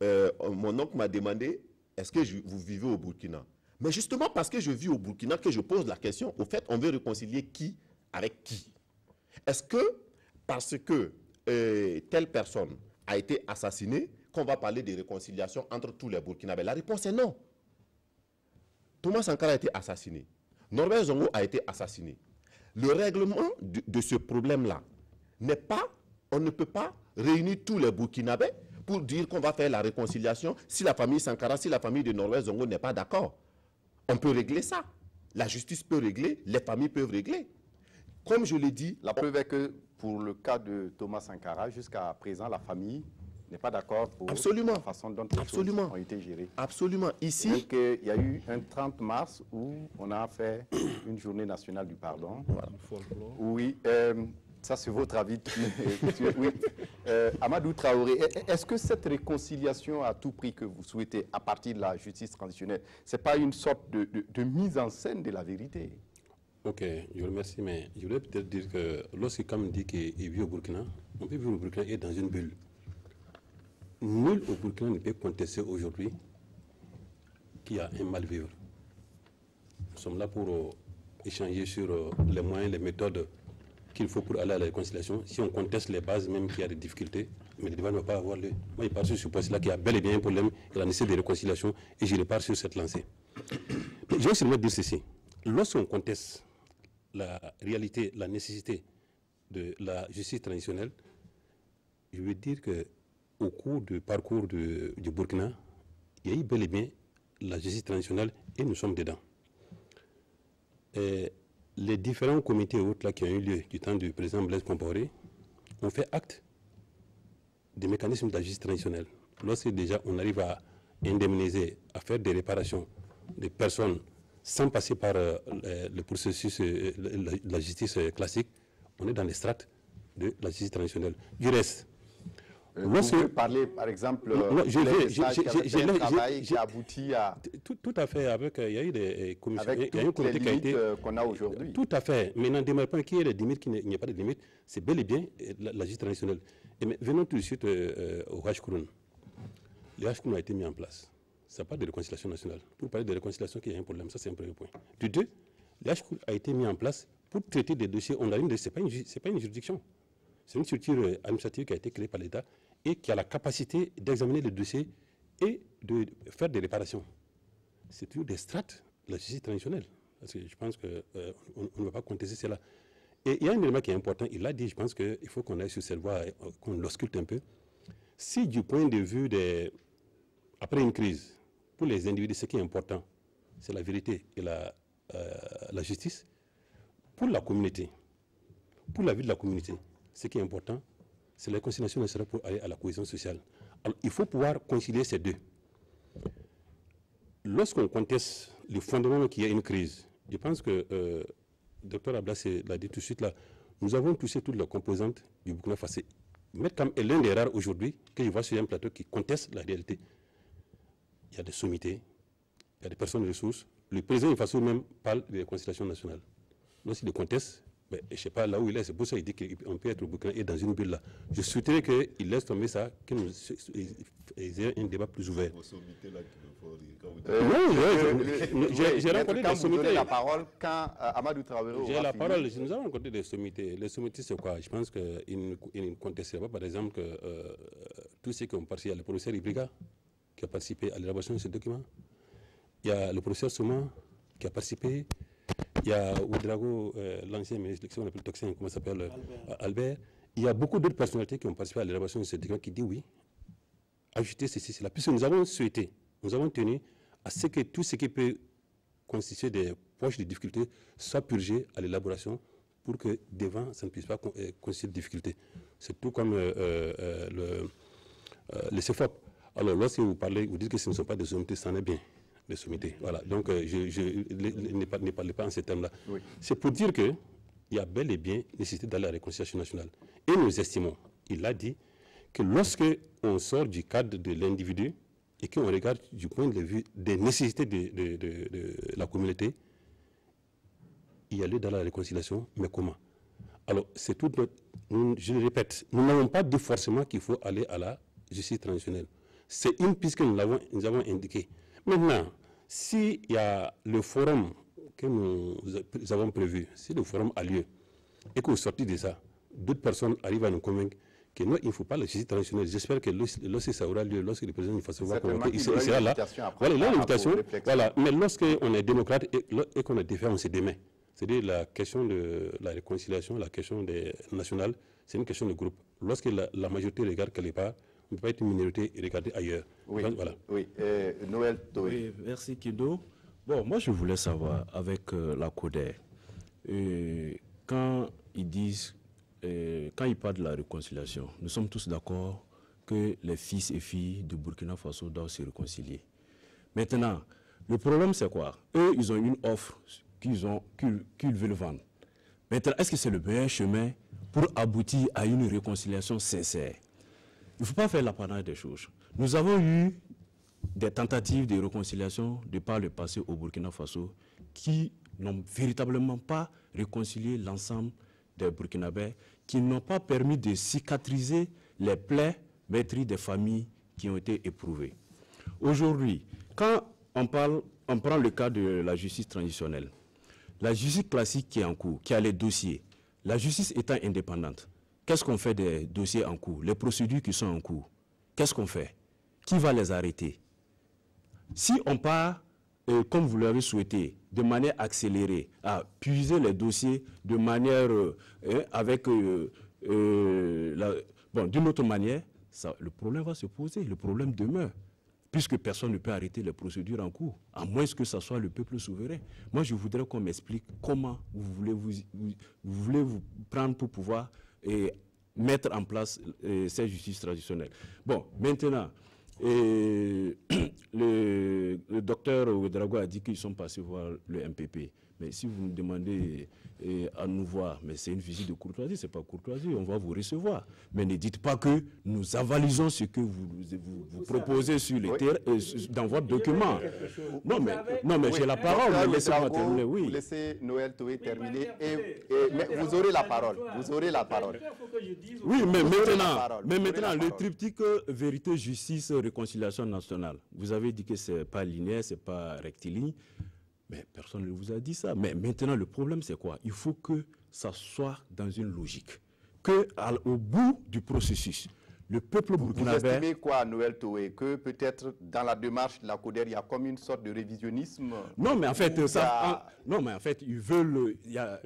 mon oncle m'a demandé, est-ce que vous vivez au Burkina? Mais justement parce que je vis au Burkina que je pose la question, au fait, on veut réconcilier qui avec qui? Est-ce que parce que telle personne a été assassinée qu'on va parler de réconciliation entre tous les Burkinabés? La réponse est non. Thomas Sankara a été assassiné. Norbert Zongo a été assassiné. Le règlement de ce problème-là n'est pas, on ne peut pas réunir tous les Burkinabés pour dire qu'on va faire la réconciliation si la famille Sankara, si la famille de Norbert Zongo n'est pas d'accord. On peut régler ça. La justice peut régler, les familles peuvent régler. Comme je l'ai dit... La preuve est que pour le cas de Thomas Sankara, jusqu'à présent, la famille n'est pas d'accord pour absolument la façon dont les choses ont été gérées. Absolument. Ici... Donc, il y a eu un 30 mars où on a fait une journée nationale du pardon. Voilà. Oui, ça c'est votre avis. Oui. Amadou Traoré, est-ce que cette réconciliation à tout prix que vous souhaitez à partir de la justice transitionnelle, ce n'est pas une sorte de mise en scène de la vérité? Ok, je vous remercie, mais je voulais peut-être dire que lorsque Kam dit qu'il vit au Burkina, on peut vivre au Burkina et dans une bulle. Nul au Burkina ne peut contester aujourd'hui qu'il y a un mal-vivre. Nous sommes là pour échanger sur les moyens, les méthodes qu'il faut pour aller à la réconciliation. Si on conteste les bases, même qu'il y a des difficultés, mais le débat ne va pas avoir lieu. Moi, je pars sur ce poste-là qu'il y a bel et bien un problème et la nécessité de réconciliation, et je repars sur cette lancée. Mais je vais seulement dire ceci. Lorsqu'on conteste la réalité, la nécessité de la justice traditionnelle, je veux dire qu'au cours du parcours du Burkina, il y a eu bel et bien la justice traditionnelle et nous sommes dedans. Et les différents comités autres là, qui ont eu lieu du temps du président Blaise Compaoré ont fait acte des mécanismes de la justice traditionnelle. Lorsque déjà on arrive à indemniser, à faire des réparations des personnes sans passer par le processus de la justice classique, on est dans les strates de la justice traditionnelle. Du reste, vous pouvez parler, par exemple, de travail qui aboutit à... Tout à fait, il y a eu des commissions... Avec toutes les limites qu'on a aujourd'hui. Tout à fait, mais n'en demeure pas qu'il y ait des limites, qu'il n'y a pas de limites, c'est bel et bien la justice traditionnelle. Et mais venons tout de suite au Hachkouroun. Le Hachkouroun a été mis en place. Ça parle de réconciliation nationale. Pour parler de réconciliation, il y a un problème, ça c'est un premier point. Du deux, le Hachkouroun a été mis en place pour traiter des dossiers. On a dit que ce n'est pas une juridiction. C'est une structure administrative qui a été créée par l'État et qui a la capacité d'examiner les dossiers et de faire des réparations. C'est toujours des strates de la justice traditionnelle. Parce que je pense qu'on ne va pas contester cela. Et il y a un élément qui est important, il l'a dit, je pense qu'il faut qu'on aille sur cette voie, qu'on l'ausculte un peu. Si du point de vue après une crise, pour les individus, ce qui est important, c'est la vérité et la justice, pour la communauté, pour la vie de la communauté, ce qui est important, c'est la réconciliation nécessaire pour aller à la cohésion sociale. Alors, il faut pouvoir concilier ces deux. Lorsqu'on conteste le fondement qu'il y a une crise, je pense que le docteur Ablas l'a dit tout de suite là, nous avons touché toutes les composantes du Burkina Faso. Metcam est l'un des rares aujourd'hui que je vois sur un plateau qui conteste la réalité. Il y a des sommités, il y a des personnes de ressources. Le président de Faso même parle de réconciliation nationale. Lorsqu'il le conteste, ben, je ne sais pas là où il est, c'est pour ça qu'il dit qu'on peut être au Burkina et dans une bulle là. Je souhaiterais qu'il laisse tomber ça, qu'il ait un débat plus ouvert. J'ai rencontré des sommités. La parole quand Amadou Traoré j'ai la parole, nous avons rencontré des sommités. Les sommités, c'est quoi? Je pense qu'ils ne contesteraient pas, par exemple, que tous ceux qui ont participé, il y a le professeur Ibriga qui a participé à l'élaboration de ce document. Il y a le professeur Souma qui a participé. Il y a Ouedraogo, l'ancien ministre, on appelle Toxin, comment s'appelle Albert. Il y a beaucoup d'autres personnalités qui ont participé à l'élaboration de ce document qui disent oui, ajouter ceci, cela. Puisque nous avons souhaité, nous avons tenu à ce que tout ce qui peut constituer des poches de difficultés soit purgé à l'élaboration pour que devant, ça ne puisse pas constituer de difficultés. C'est tout comme le CEFOP. Alors, lorsque vous parlez, vous dites que ce ne sont pas des sommités, ça en est bien. Des sommités. Voilà. Donc, ne parlez pas en ces termes-là. Oui. C'est pour dire qu'il y a bel et bien nécessité d'aller à la réconciliation nationale. Et nous estimons, il l'a dit, que lorsque on sort du cadre de l'individu et qu'on regarde du point de vue des nécessités de la communauté, il y a lieu d'aller à la réconciliation, mais comment? Alors, c'est tout notre... Je le répète, nous n'avons pas dit forcément qu'il faut aller à la justice traditionnelle. C'est une piste que nous avons indiquée. Maintenant, s'il y a le forum que nous avons prévu, si le forum a lieu, et qu'au sortir de ça, d'autres personnes arrivent à nous convaincre que non, il ne faut pas la justice traditionnelle. J'espère que lorsque ça aura lieu, lorsque le président du Faso va convoquer, il sera là. Voilà, il y a l'invitation. Voilà. Mais lorsqu'on est démocrate et qu'on est différent, on se démet. C'est-à-dire la question de la réconciliation, la question des nationales, c'est une question de groupe. Lorsque la majorité regarde quelque part, on ne peut pas être une minorité et regarder ailleurs. Oui, voilà. Oui. Noël Toé. Oui, merci Kido. Bon, moi je voulais savoir avec la CODER, quand ils disent, quand ils parlent de la réconciliation, nous sommes tous d'accord que les fils et filles du Burkina Faso doivent se réconcilier. Maintenant, le problème c'est quoi? Eux, ils ont une offre qu'ils veulent vendre. Maintenant, est-ce que c'est le meilleur chemin pour aboutir à une réconciliation sincère? Il ne faut pas faire l'apanage des choses. Nous avons eu des tentatives de réconciliation de par le passé au Burkina Faso qui n'ont véritablement pas réconcilié l'ensemble des Burkinabés, qui n'ont pas permis de cicatriser les plaies meurtries des familles qui ont été éprouvées. Aujourd'hui, quand on prend le cas de la justice transitionnelle, la justice classique qui est en cours, qui a les dossiers, la justice étant indépendante, qu'est-ce qu'on fait des dossiers en cours, les procédures qui sont en cours? Qu'est-ce qu'on fait? Qui va les arrêter? Si on part, comme vous l'avez souhaité, de manière accélérée, à puiser les dossiers de manière d'une autre manière, le problème va se poser, le problème demeure, puisque personne ne peut arrêter les procédures en cours, à moins que ce soit le peuple souverain. Moi, je voudrais qu'on m'explique comment vous voulez vous prendre pour pouvoir mettre en place cette justice traditionnelle. Bon, maintenant, le docteur Ouedraogo a dit qu'ils sont passés voir le MPP. Mais si vous me demandez à nous voir, mais c'est une visite de courtoisie, c'est pas courtoisie, on va vous recevoir. Mais ne dites pas que nous avalisons ce que vous proposez sur les dans votre document. Non, mais j'ai la parole, mais laissez-moi terminer, oui. Vous laissez Noël Toé terminer, mais vous aurez la parole. Vous aurez la parole. Oui, mais maintenant, le triptyque vérité, justice, réconciliation nationale. Vous avez dit que c'est pas linéaire, c'est pas rectiligne. Mais personne ne vous a dit ça. Mais maintenant, le problème, c'est quoi? Il faut que ça soit dans une logique. Qu'au bout du processus, le peuple burkinabé... Vous estimez quoi, Noël Toé? Que peut-être dans la démarche de la CODER, il y a comme une sorte de révisionnisme? Non, mais en fait, ils veulent... Il y a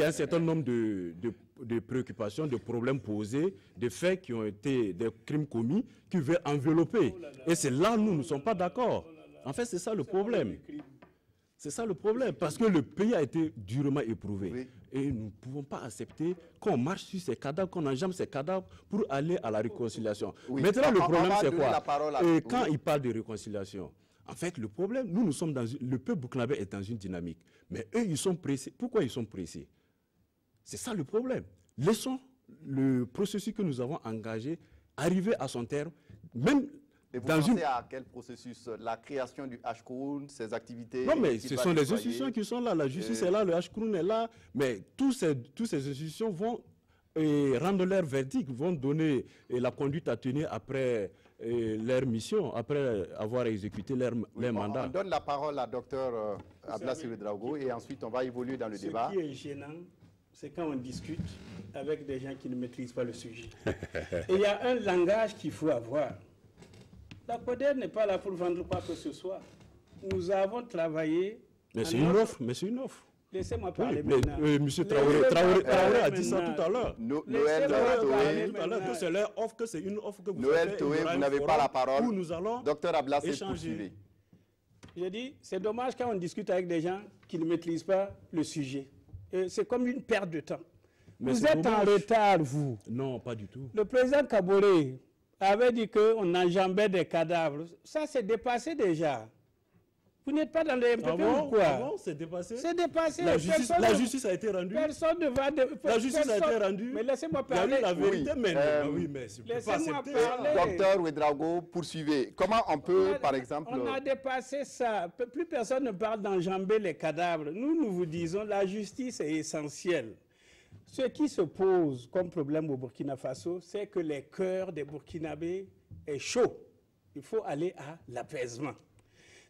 un certain nombre de préoccupations, de problèmes posés, de faits qui ont été des crimes commis, qui veulent envelopper. Et c'est là où nous ne sommes pas d'accord. En fait, c'est ça le problème. C'est ça le problème, parce que le pays a été durement éprouvé. Oui. Et nous ne pouvons pas accepter qu'on marche sur ces cadavres, qu'on enjambe ces cadavres pour aller à la réconciliation. Oui. Maintenant, le problème, c'est quoi? Quand il parle de réconciliation, en fait, le problème, nous sommes le peuple burkinabé est dans une dynamique. Mais eux, ils sont pressés. Pourquoi ils sont pressés? C'est ça le problème. Laissons le processus que nous avons engagé arriver à son terme, même... Et vous pensez à quel processus? La création du H-Kroun, ses activités? Non, mais ce sont les institutions qui sont là. La justice est là, le H-Kroun est là. Mais toutes ces institutions vont rendre leur verdict, vont donner la conduite à tenir après leur mission, après avoir exécuté leur mandat. On donne la parole à Dr Ablassy Ouedraogo et ensuite on va évoluer dans le débat. Ce qui est gênant, c'est quand on discute avec des gens qui ne maîtrisent pas le sujet. Et il y a un langage qu'il faut avoir. La CODER n'est pas là pour vendre quoi que ce soit. Nous avons travaillé... Mais c'est une offre, Laissez-moi parler maintenant. Monsieur Traoré a dit ça tout à l'heure. Noël Toé, que c'est leur offre, que c'est une offre que vous Noël Toé, vous n'avez pas la parole. Où nous allons Docteur Ablassy, poursuivez. Je dis, c'est dommage quand on discute avec des gens qui ne maîtrisent pas le sujet. C'est comme une perte de temps. Mais vous êtes en retard, vous. Non, pas du tout. Le président Kaboré avait dit qu'on enjambait des cadavres. Ça, c'est dépassé déjà. Vous n'êtes pas dans les MPP ou quoi? Ah bon, c'est dépassé? C'est dépassé. La justice a été rendue. Personne ne va... La justice a été rendue. Mais laissez-moi parler. Il y a eu la vérité, mais c'est pas accepté. Docteur Ouedraogo, poursuivez. Comment on peut, par exemple... On a dépassé ça. Plus personne ne parle d'enjamber les cadavres. Nous vous disons, la justice est essentielle. Ce qui se pose comme problème au Burkina Faso, c'est que les cœurs des Burkinabés est chaud. Il faut aller à l'apaisement.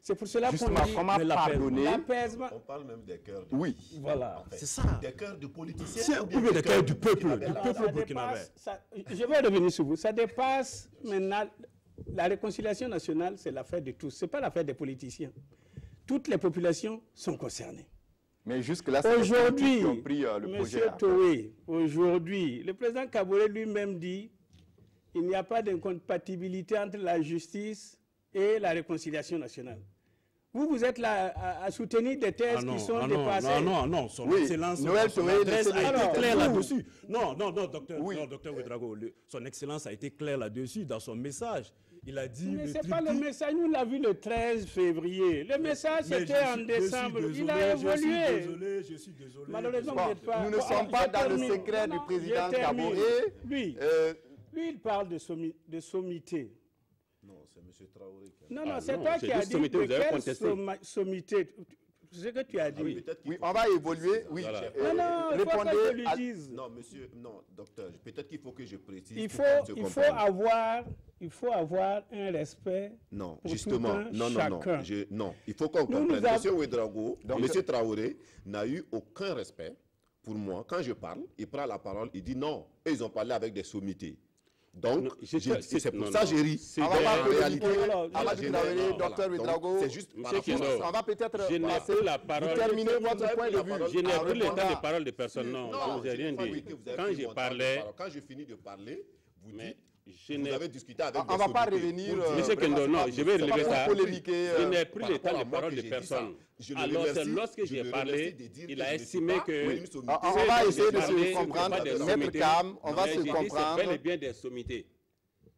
C'est pour cela qu'on dit comment pardonner. L'apaisement. On parle même des cœurs. Oui, voilà. En fait. C'est ça. Des cœurs de politiciens. Ou bien des cœurs du peuple burkinabé. Je vais revenir sur vous. Ça dépasse maintenant. La réconciliation nationale, c'est l'affaire de tous. Ce n'est pas l'affaire des politiciens. Toutes les populations sont concernées. Mais jusque-là, c'est aujourd'hui, qui ont pris le projet. Monsieur Toé, aujourd'hui, le président Kaboré lui-même dit qu'il n'y a pas d'incompatibilité entre la justice et la réconciliation nationale. Vous êtes là à soutenir des thèses qui sont dépassées. Non, son excellence, Noël son adresse a été claire là-dessus. Non, docteur Ouedraogo, son excellence a été claire là-dessus dans son message. Il a dit... Mais ce n'est pas le message, nous l'avons vu le 13 février. Le message, c'était en décembre. Il a évolué. Je suis désolé. Malheureusement, nous ne sommes pas dans le secret du président Kaboré. Lui, il parle de sommité. Non, c'est M. Traoré. Non, c'est toi qui as dit de quelle sommité. ce que tu as dit. Oui, on va évoluer. Oui, Voilà. Non, il faut que je lui dise. Non, monsieur, non, docteur, peut-être qu'il faut que je précise. Il pour faut, qu'on se il faut comprenne. avoir un respect. Non, pour justement, tout un non, chacun. non, il faut qu'on comprenne. Monsieur Ouedraogo, monsieur Traoré n'a eu aucun respect pour moi. Quand je parle, il prend la parole, il dit non, et ils ont parlé avec des sommités. Donc, c'est pour ça que j'ai ri. On va pas réalité. docteur Ouedraogo. C'est juste par Monsieur rapport à Kendo, ça. On va peut-être je n'ai passer. pris la parole. Vous terminez votre point de vue. Je n'ai pris le temps répondant. de parole de personne. Non, je n'ai rien dit. Quand je finis de parler, vous dites, je vous avez discuté avec On ne va pas revenir. Monsieur Kendo, non, je vais relever ça. Polémiquer. Je n'ai pris le temps rapport à de moi parole que de j'ai dit personne. ça. Je le Alors, remercie. c'est lorsque Je j'ai le parlé, remercie de dire il que a je ne suis estimé pas que... une sommité. On va essayer de parler, se comprendre. c'est pas des Maître sommités. Cam, on va Mais se j'ai dit, c'est comprendre. bel et bien des sommités.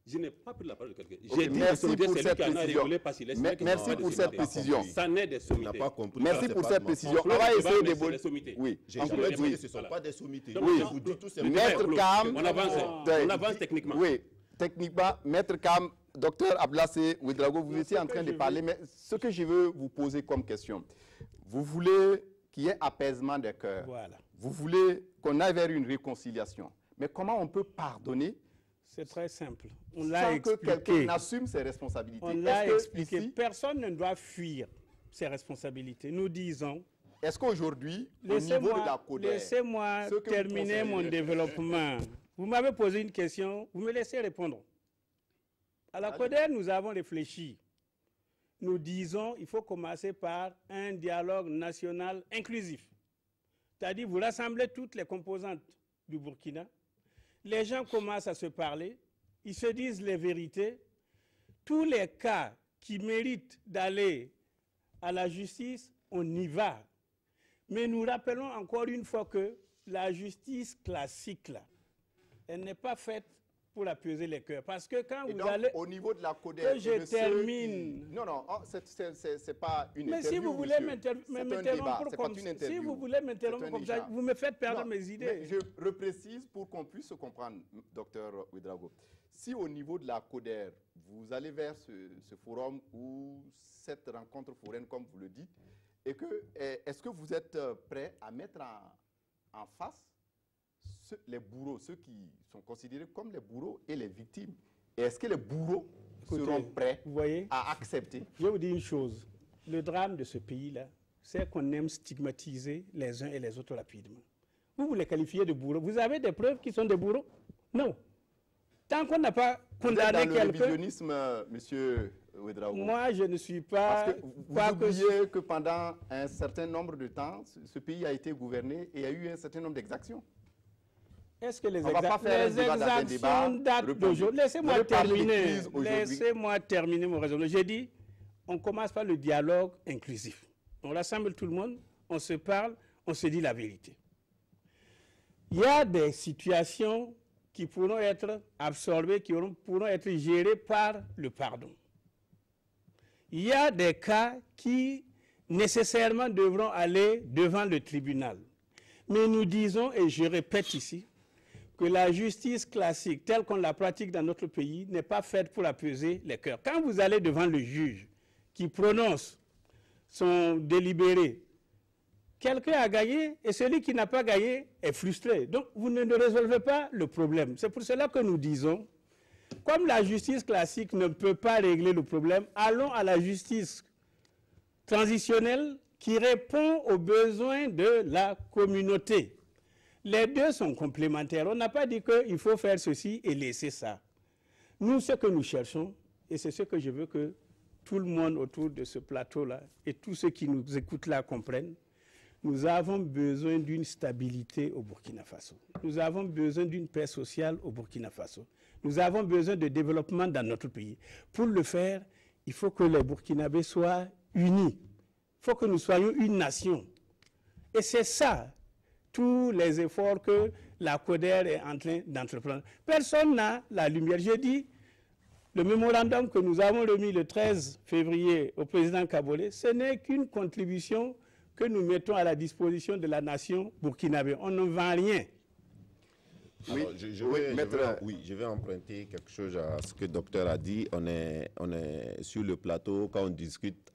Je n'ai pas pris la parole de quelqu'un. Ok, J'ai dit merci des sommités, pour c'est lui cette qui en a précision. rigolé parce qu'il estimait qu'il Merci n'y a pas pour de cette sommités. précision. Ça n'est des Il n'a sommités. pas compris. Merci Ça, pour c'est cette pas précision. Mon On va plan de essayer débat, de mais c'est vous. des sommités. Oui. J'ai on jamais peut- dit oui. que ce ne sont pas des sommités. Donc, Oui. Je vous dis tout Le débat simplement. est Maître clos. Cam. On avance techniquement. Oui, techniquement, Maître Cam, docteur Ablassé Ouedraogo, vous Non, étiez ce en que train de je parler, veux- mais ce que je veux vous poser comme question, vous voulez qu'il y ait apaisement des cœurs. Voilà. Vous voulez qu'on aille vers une réconciliation. Mais comment on peut pardonner C'est très simple. On l'a sans que quelqu'un expliqué. n'assume ses responsabilités? On l'a Est-ce que expliqué. ici, Personne ne doit fuir ses responsabilités. Nous disons, est-ce qu'aujourd'hui, au niveau de la CODER, laissez-moi ce que vous terminer mon conseillez- développement. Vous m'avez posé une question, vous me laissez répondre. À la Allez. CODER, nous avons réfléchi. Nous disons il faut commencer par un dialogue national inclusif. C'est-à-dire, vous rassemblez toutes les composantes du Burkina. Les gens commencent à se parler, ils se disent les vérités. Tous les cas qui méritent d'aller à la justice, on y va. Mais nous rappelons encore une fois que la justice classique, là, elle n'est pas faite pour apaiser les cœurs. Parce que quand Et vous donc, allez... au niveau de la CODER, Que je et de ceux termine. qui- Non, non, oh, c'est pas une Mais interview, si vous voulez monsieur. C'est un débat, m'interrompre c'est pas comme une ça, interview. si vous voulez m'interrompre C'est un comme ça, échange. vous me faites perdre Non, mes mais idées. je reprécise pour qu'on puisse se comprendre, docteur Ouedraogo. Si au niveau de la CODER, vous allez vers ce forum ou cette rencontre foraine, comme vous le dites, et que est-ce que vous êtes prêt à mettre en face les bourreaux, ceux qui sont considérés comme les bourreaux et les victimes? Et est-ce que les bourreaux Écoutez, seront prêts vous voyez, à accepter? je vais vous dire une chose. Le drame de ce pays-là, c'est qu'on aime stigmatiser les uns et les autres rapidement. Vous les qualifiez de bourreaux. Vous avez des preuves qu'ils sont des bourreaux? Non. Tant qu'on n'a pas Vous êtes condamné dans le quelqu'un, révisionnisme, monsieur Ouedraogo. moi je ne suis pas... Parce que vous pas oubliez que pendant un certain nombre de temps, ce pays a été gouverné et il y a eu un certain nombre d'exactions. Est-ce que les, On va pas faire un débat dans un débat exactions datent répondu. d'aujourd'hui? Vous Laissez-moi avez parlé de terminer. crise aujourd'hui. Laissez-moi terminer mon raisonnement. J'ai dit, on commence par le dialogue inclusif. On rassemble tout le monde, on se parle, on se dit la vérité. Il y a des situations qui pourront être absorbées, qui pourront être gérées par le pardon. Il y a des cas qui nécessairement devront aller devant le tribunal. Mais nous disons, et je répète ici, que la justice classique, telle qu'on la pratique dans notre pays, n'est pas faite pour apaiser les cœurs. Quand vous allez devant le juge qui prononce son délibéré, quelqu'un a gagné et celui qui n'a pas gagné est frustré. Donc, vous ne résolvez pas le problème. C'est pour cela que nous disons, comme la justice classique ne peut pas régler le problème, allons à la justice transitionnelle qui répond aux besoins de la communauté. Les deux sont complémentaires. On n'a pas dit qu'il faut faire ceci et laisser ça. Nous, ce que nous cherchons, et c'est ce que je veux que tout le monde autour de ce plateau-là et tous ceux qui nous écoutent là comprennent, nous avons besoin d'une stabilité au Burkina Faso. Nous avons besoin d'une paix sociale au Burkina Faso. Nous avons besoin de développement dans notre pays. Pour le faire, il faut que les Burkinabés soient unis. Il faut que nous soyons une nation. Et c'est ça, tous les efforts que la CODER est en train d'entreprendre. Personne n'a la lumière. J'ai dit, le mémorandum que nous avons remis le 13 février au président Kabolé, ce n'est qu'une contribution que nous mettons à la disposition de la nation burkinabé. On ne vend rien. Alors, je vais emprunter quelque chose à ce que le docteur a dit. On est sur le plateau, quand on discute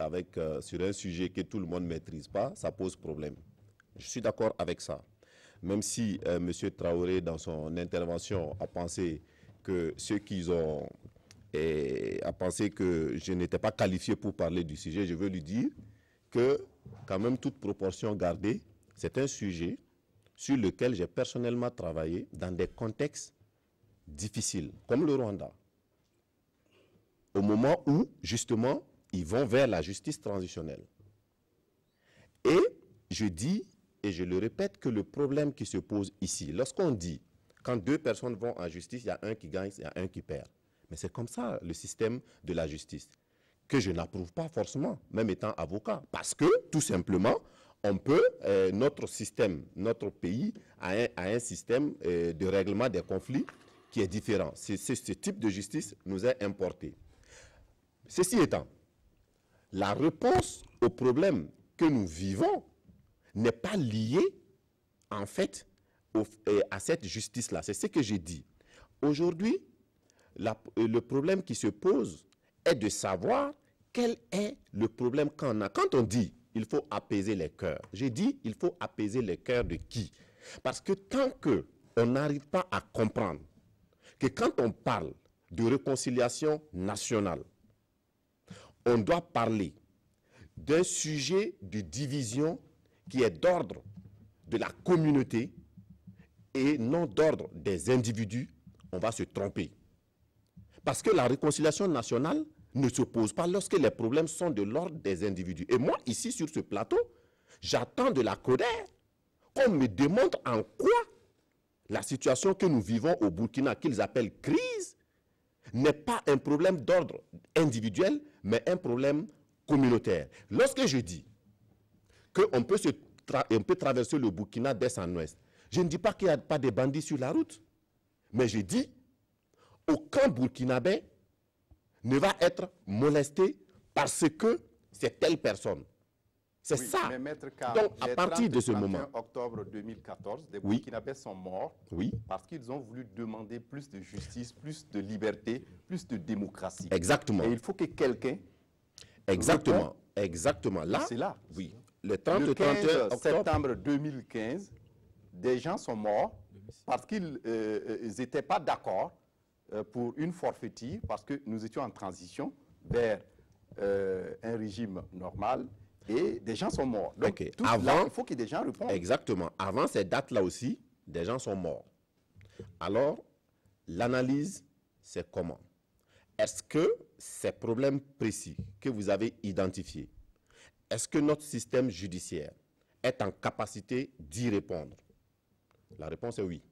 sur un sujet que tout le monde ne maîtrise pas, ça pose problème. Je suis d'accord avec ça. Même si M. Traoré, dans son intervention, a pensé que a pensé que je n'étais pas qualifié pour parler du sujet, je veux lui dire que, quand même, toute proportion gardée, c'est un sujet sur lequel j'ai personnellement travaillé dans des contextes difficiles, comme le Rwanda. Au moment où, justement, ils vont vers la justice transitionnelle. Et je dis, et je le répète, que le problème qui se pose ici, lorsqu'on dit, quand deux personnes vont en justice, il y a un qui gagne, il y a un qui perd. Mais c'est comme ça le système de la justice, que je n'approuve pas forcément, même étant avocat. Parce que, tout simplement, on peut, notre système, notre pays a un système de règlement des conflits qui est différent. Ce type de justice nous est importé. Ceci étant, la réponse au problème que nous vivons n'est pas liée, en fait, à cette justice-là. C'est ce que j'ai dit. Aujourd'hui, le problème qui se pose est de savoir quel est le problème qu'on a. Quand on dit il faut apaiser les cœurs, j'ai dit il faut apaiser les cœurs de qui? Parce que tant qu'on n'arrive pas à comprendre que quand on parle de réconciliation nationale, on doit parler d'un sujet de division qui est d'ordre de la communauté et non d'ordre des individus, on va se tromper. Parce que la réconciliation nationale ne se pose pas lorsque les problèmes sont de l'ordre des individus. Et moi, ici, sur ce plateau, j'attends de la CODER qu'on me démontre en quoi la situation que nous vivons au Burkina, qu'ils appellent crise, n'est pas un problème d'ordre individuel, mais un problème communautaire. Lorsque je dis qu'on peut traverser le Burkina d'est en ouest, je ne dis pas qu'il n'y a pas de bandits sur la route, mais je dis aucun Burkinabé ne va être molesté parce que c'est telle personne. C'est ça. Mais Maître K, donc, à partir de ce moment, octobre 2014, des Burkinabés sont morts parce qu'ils ont voulu demander plus de justice, plus de liberté, plus de démocratie. Exactement. Et il faut que quelqu'un... Exactement. Là, c'est là. Oui. Le 15 septembre 2015, des gens sont morts parce qu'ils n'étaient pas d'accord pour une forfaiture, parce que nous étions en transition vers un régime normal et des gens sont morts. Donc, là, il faut que des gens répondent. Exactement. Avant ces dates-là aussi, des gens sont morts. Alors, l'analyse, c'est comment? Est-ce que ces problèmes précis que vous avez identifiés, est-ce que notre système judiciaire est en capacité d'y répondre? La réponse est oui.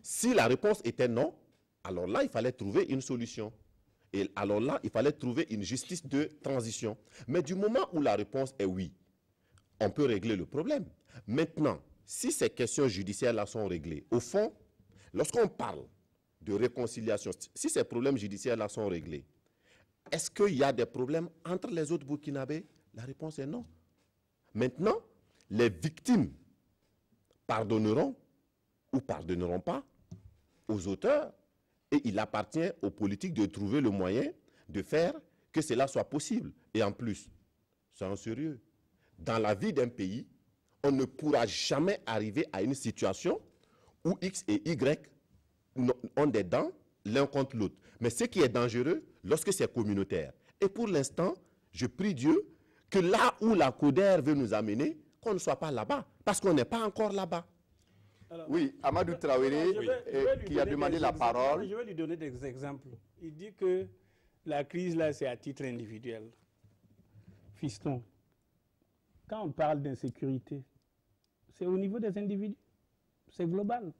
Si la réponse était non, alors là, il fallait trouver une solution. Et alors là, il fallait trouver une justice de transition. Mais du moment où la réponse est oui, on peut régler le problème. Maintenant, si ces questions judiciaires-là sont réglées, au fond, lorsqu'on parle de réconciliation, si ces problèmes judiciaires-là sont réglés, est-ce qu'il y a des problèmes entre les autres Burkinabés? La réponse est non. Maintenant, les victimes pardonneront ou pardonneront pas aux auteurs. Et il appartient aux politiques de trouver le moyen de faire que cela soit possible. Et en plus, soyons sérieux, dans la vie d'un pays, on ne pourra jamais arriver à une situation où X et Y ont des dents l'un contre l'autre. Mais ce qui est dangereux, lorsque c'est communautaire. Et pour l'instant, je prie Dieu que là où la CODER veut nous amener, qu'on ne soit pas là-bas, parce qu'on n'est pas encore là-bas. Alors, oui, Amadou Traoré, qui a demandé la parole. Je vais lui donner des exemples. Il dit que la crise, là, c'est à titre individuel. Fiston, quand on parle d'insécurité, c'est au niveau des individus. C'est global.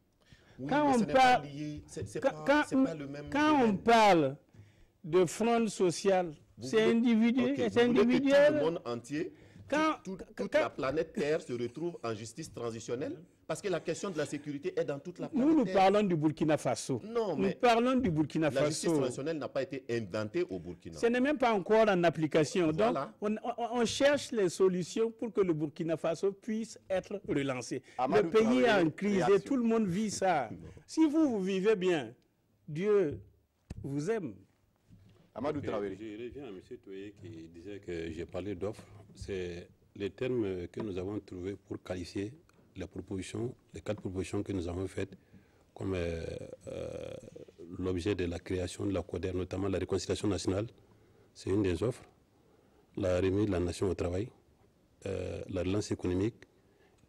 Oui, quand on parle de fraude sociale, c'est individuel. Okay. C'est individuel. Le monde entier toute la planète Terre se retrouve en justice transitionnelle? Parce que la question de la sécurité est dans toute la planète Nous Terre. parlons du Burkina Faso. Non, mais nous parlons du Burkina Faso. La justice transitionnelle n'a pas été inventée au Burkina. Ce n'est même pas encore en application. Voilà. Donc, on cherche les solutions pour que le Burkina Faso puisse être relancé. Amadou le pays est Traoré, en crise et réaction. tout le monde vit ça. Si vous vivez bien, Dieu vous aime. Amadou Traoré. Je reviens à M. Toye qui disait que j'ai parlé d'offres. C'est les termes que nous avons trouvés pour qualifier les propositions, les 4 propositions que nous avons faites comme l'objet de la création de la CODER, notamment la réconciliation nationale, c'est une des offres, la remise de la nation au travail, la relance économique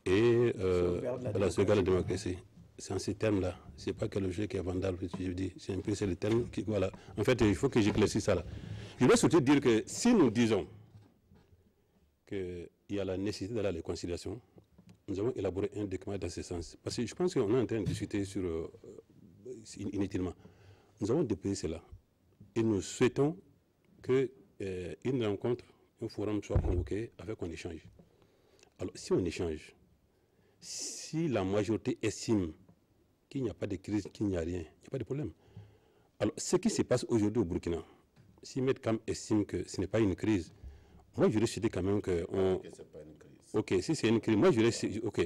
et la sauvegarde de la démocratie. C'est en ces termes-là. Ce n'est pas que le jeu qui est vendable, je dis. C'est un peu le terme qui. Voilà. En fait, il faut que j'éclaircisse ça là. Je voudrais surtout dire que si nous disons qu'il y a la nécessité d'aller à la réconciliation, nous avons élaboré un document dans ce sens. Parce que je pense qu'on est en train de discuter sur inutilement. Nous avons déposé cela. Et nous souhaitons qu'une rencontre, un forum soit convoqué afin qu'on échange. Alors, si on échange, si la majorité estime qu'il n'y a pas de crise, qu'il n'y a rien, il n'y a pas de problème. Alors, ce qui se passe aujourd'hui au Burkina, si M. Kam estime que ce n'est pas une crise, moi, je souhaité quand même que... c'est pas une crise. Ok, si c'est une crise, moi,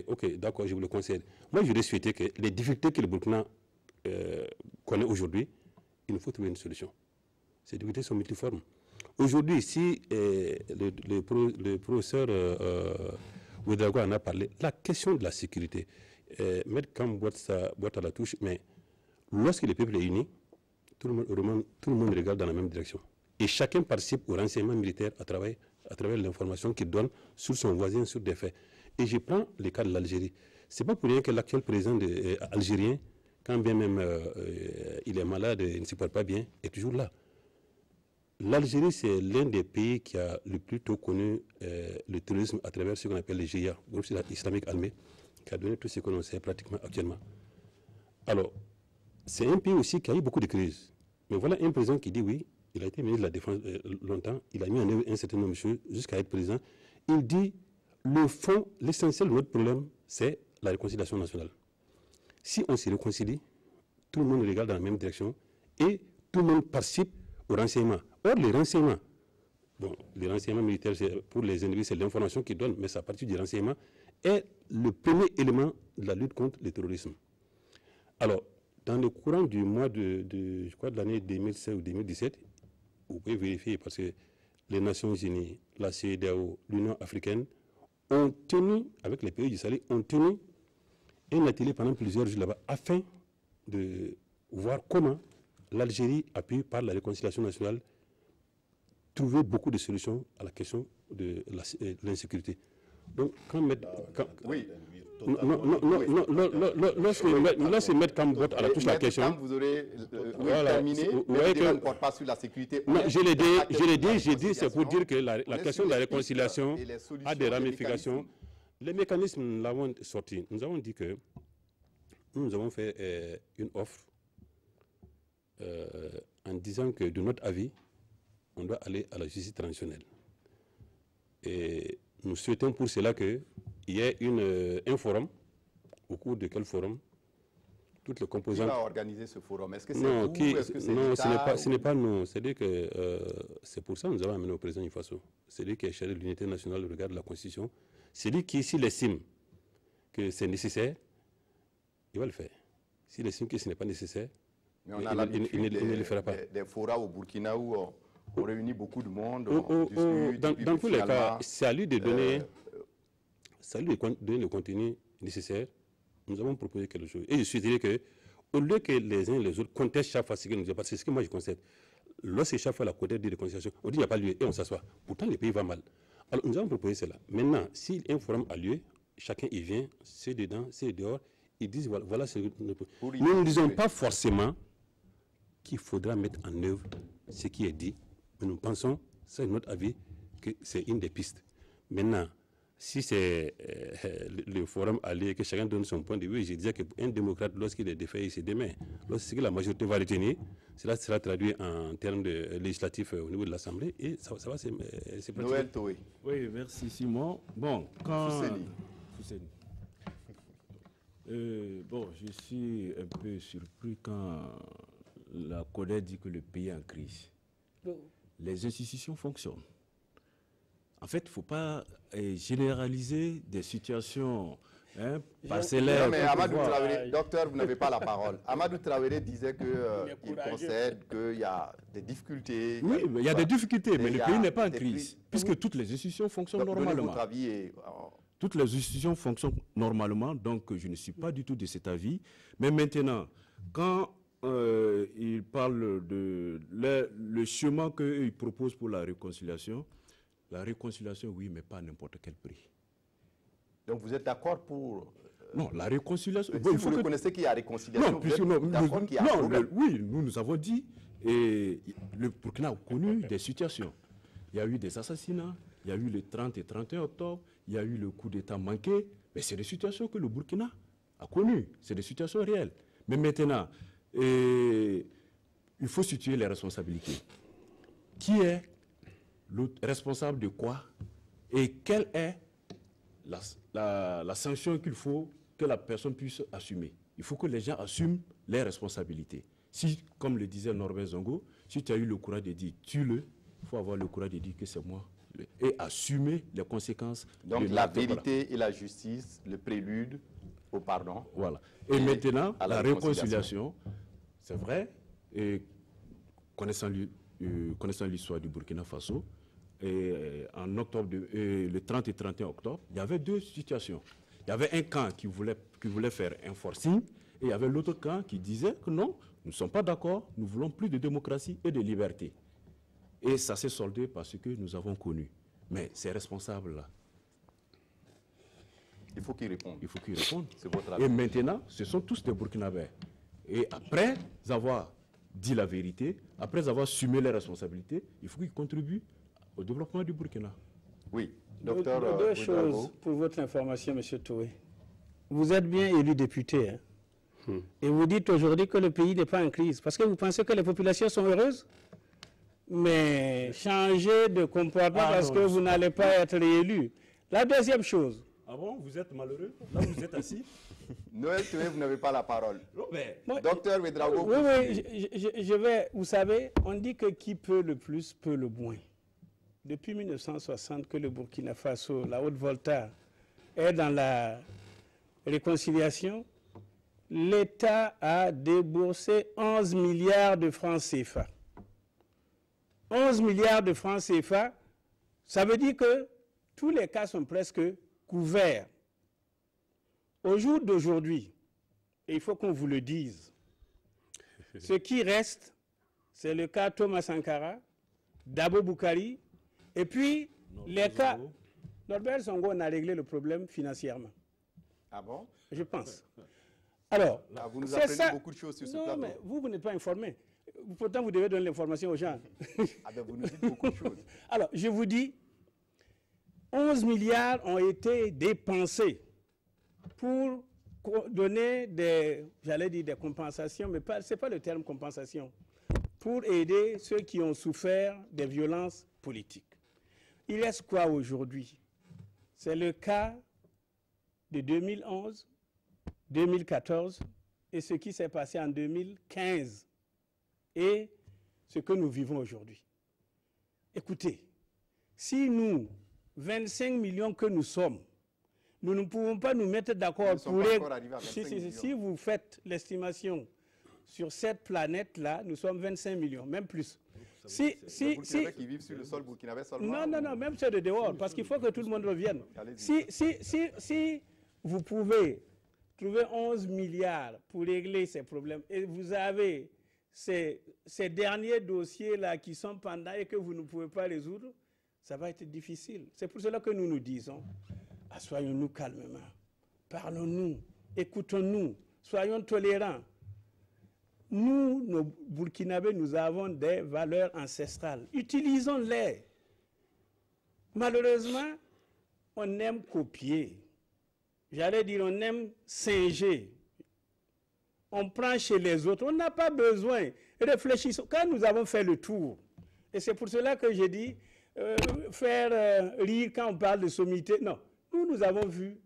ok, d'accord, je vous le concède. Moi, je souhaité que les difficultés que le Burkina connaît aujourd'hui, il nous faut trouver une solution. Ces difficultés sont multiformes. Aujourd'hui, si le professeur Ouedraogo en a parlé, la question de la sécurité, M. Kam boite à la touche, mais lorsque le peuple est uni, tout le monde regarde dans la même direction. Et chacun participe au renseignement militaire à travers l'information qu'il donne sur son voisin, sur des faits. Et je prends le cas de l'Algérie. Ce n'est pas pour rien que l'actuel président algérien, quand bien même il est malade et il ne se porte pas bien, est toujours là. L'Algérie, c'est l'un des pays qui a le plus tôt connu le terrorisme à travers ce qu'on appelle les GIA, groupe islamique armé, qui a donné tout ce que l'on sait pratiquement actuellement. Alors, c'est un pays aussi qui a eu beaucoup de crises. Mais voilà un président qui dit oui, il a été ministre de la Défense longtemps, il a mis en œuvre un certain nombre de choses jusqu'à être président. Il dit, le fond, l'essentiel de notre problème, c'est la réconciliation nationale. Si on se réconcilie, tout le monde regarde dans la même direction et tout le monde participe au renseignement. Or, les renseignements, bon, les renseignements militaires, pour les individus, c'est l'information qu'ils donnent, mais ça partir du renseignement, est le premier élément de la lutte contre le terrorisme. Alors, dans le courant du mois je crois de l'année 2016 ou 2017, vous pouvez vérifier parce que les Nations Unies, la CEDEAO, l'Union africaine ont tenu, avec les pays du Sahel, ont tenu un atelier pendant plusieurs jours là-bas afin de voir comment l'Algérie a pu, par la réconciliation nationale, trouver beaucoup de solutions à la question de l'insécurité. Donc, oui. Lorsque M. Kam botte à la touche la question. Vous aurez terminé. Vous voyez que. Ne porte pas sur la sécurité. Non, je l'ai dit, c'est pour dire que la question de la réconciliation a des ramifications. Les mécanismes, nous l'avons sorti. Nous avons dit que nous avons fait une offre en disant que, de notre avis, on doit aller à la justice transitionnelle. Et nous souhaitons pour cela qu'il y ait un forum, au cours de quel forum toutes les composantes... Qui va organiser ce forum? Est-ce que c'est non, vous? Est-ce que c'est non, l'État? ce n'est pas nous. C'est-à-dire que c'est pour ça que nous avons amené au président du Faso. C'est lui qui est chargé de l'unité nationale au regard de la Constitution. C'est lui qui, s'il estime que c'est nécessaire, il va le faire. S'il estime que ce n'est pas nécessaire, mais on a l'habitude des forats au Burkina où on réunit beaucoup de monde. Dans tous les cas, c'est à lui de donner, le contenu nécessaire. Nous avons proposé quelque chose. Et je suis dit que, au lieu que les uns et les autres contestent chaque fois ce que nous disons, parce que c'est ce que moi je constate, lorsque chaque fois la côté de réconciliation, on dit qu'il n'y a pas lieu et on s'assoit. Pourtant, le pays va mal. Alors, nous avons proposé cela. Maintenant, si un forum a lieu, chacun y vient, c'est dedans, c'est dehors, ils disent voilà ce que nous ne disons pas forcément qu'il faudra mettre en œuvre ce qui est dit, mais nous pensons, c'est notre avis, que c'est une des pistes. Maintenant, si c'est le forum allié, que chacun donne son point de vue, je disais qu'un démocrate, lorsqu'il est défait, il se démet. Lorsque la majorité va retenir, cela sera traduit en termes de législatifs au niveau de l'Assemblée et ça va se pratiquer. Noël Toé. Oui, merci Simon. Bon, quand... Fousseni. Bon, je suis un peu surpris quand la CODER dit que le pays est en crise. Les institutions fonctionnent. En fait, il ne faut pas généraliser des situations parcellaires. Non, mais Amadou Traoré, docteur, vous n'avez pas la parole. Amadou Traoré disait qu'il concède qu'il y a des difficultés. Oui, il y a des difficultés, mais le pays n'est pas en crise, puisque toutes les institutions fonctionnent normalement. Votre avis et, toutes les institutions fonctionnent normalement, donc je ne suis pas du tout de cet avis. Mais maintenant, quand il parle de le chemin qu'il propose pour la réconciliation, oui, mais pas à n'importe quel prix. Donc vous êtes d'accord pour... Non, la réconciliation... Si vous reconnaissez qu'il y a réconciliation, non, vous êtes d'accord qu'il y a un problème. Oui, nous avons dit, et le Burkina a connu des situations. Il y a eu des assassinats, il y a eu le 30 et 31 octobre, il y a eu le coup d'État manqué, mais c'est des situations que le Burkina a connues, c'est des situations réelles. Mais maintenant, il faut situer les responsabilités. Qui est le responsable de quoi et quelle est la sanction qu'il faut que la personne puisse assumer. Il faut que les gens assument les responsabilités. Si, comme le disait Norbert Zongo, si tu as eu le courage de dire tue-le, il faut avoir le courage de dire que c'est moi et assumer les conséquences. Donc la vérité et la justice, le prélude au pardon. Voilà. Et maintenant, la réconciliation, c'est vrai, et connaissant l'histoire du Burkina Faso, et en octobre, le 30 et 31 octobre, il y avait deux situations. Il y avait un camp qui voulait faire un forcing, et il y avait l'autre camp qui disait que non, nous ne sommes pas d'accord, nous voulons plus de démocratie et de liberté. Et ça s'est soldé par ce que nous avons connu. Mais ces responsables-là, il faut qu'ils répondent. Il faut qu'ils répondent. C'est votre avis. Et maintenant, ce sont tous des Burkinabés. Et après avoir dit la vérité, après avoir assumé les responsabilités, il faut qu'ils contribuent au développement du Burkina. Oui, docteur. Deux choses pour votre information, M. Toé. Vous êtes bien élu député. Hein? Et vous dites aujourd'hui que le pays n'est pas en crise. Parce que vous pensez que les populations sont heureuses? Mais changez de comportement parce que vous n'allez pas être réélu. La deuxième chose. Ah bon, vous êtes malheureux? Là, vous êtes assis? Noël Toé, vous n'avez pas la parole. Moi, docteur Ouedraogo. Oui, je vais. Vous savez, on dit que qui peut le plus peut le moins. Depuis 1960 que le Burkina Faso, la Haute-Volta, est dans la réconciliation, l'État a déboursé 11 milliards de francs CFA. 11 milliards de francs CFA, ça veut dire que tous les cas sont presque couverts. Au jour d'aujourd'hui, et il faut qu'on vous le dise, ce qui reste, c'est le cas Thomas Sankara, Dabo Boukari, et puis les cas... Norbert Zongo, on a réglé le problème financièrement. Ah bon? Je pense. Alors, vous nous apprenez beaucoup de choses sur ce plateau. Non, mais vous n'êtes pas informé. Pourtant, vous devez donner l'information aux gens. Ah ben, vous nous dites beaucoup de choses. Alors, je vous dis, 11 milliards ont été dépensés pour donner des compensations, mais ce n'est pas le terme compensation, pour aider ceux qui ont souffert des violences politiques. Il reste quoi aujourd'hui? C'est le cas de 2011, 2014 et ce qui s'est passé en 2015 et ce que nous vivons aujourd'hui. Écoutez, si nous, 25 millions que nous sommes, nous ne pouvons pas nous mettre d'accord pour... Si vous faites l'estimation sur cette planète-là, nous sommes 25 millions, même plus. qui vivent sur le sol burkinabé seulement? Non, même ceux de dehors, parce qu'il faut que tout le monde revienne. Si vous pouvez trouver 11 milliards pour régler ces problèmes, et vous avez ces derniers dossiers-là qui sont pendants et que vous ne pouvez pas résoudre, ça va être difficile. C'est pour cela que nous nous disons, assoyons-nous calmement, parlons-nous, écoutons-nous, soyons tolérants. Nous, nos Burkinabés, nous avons des valeurs ancestrales. Utilisons-les. Malheureusement, on aime copier. J'allais dire, on aime singer. On prend chez les autres. On n'a pas besoin. Réfléchissons. Quand nous avons fait le tour, et c'est pour cela que j'ai dit, faire rire quand on parle de sommité. Non, nous avons vu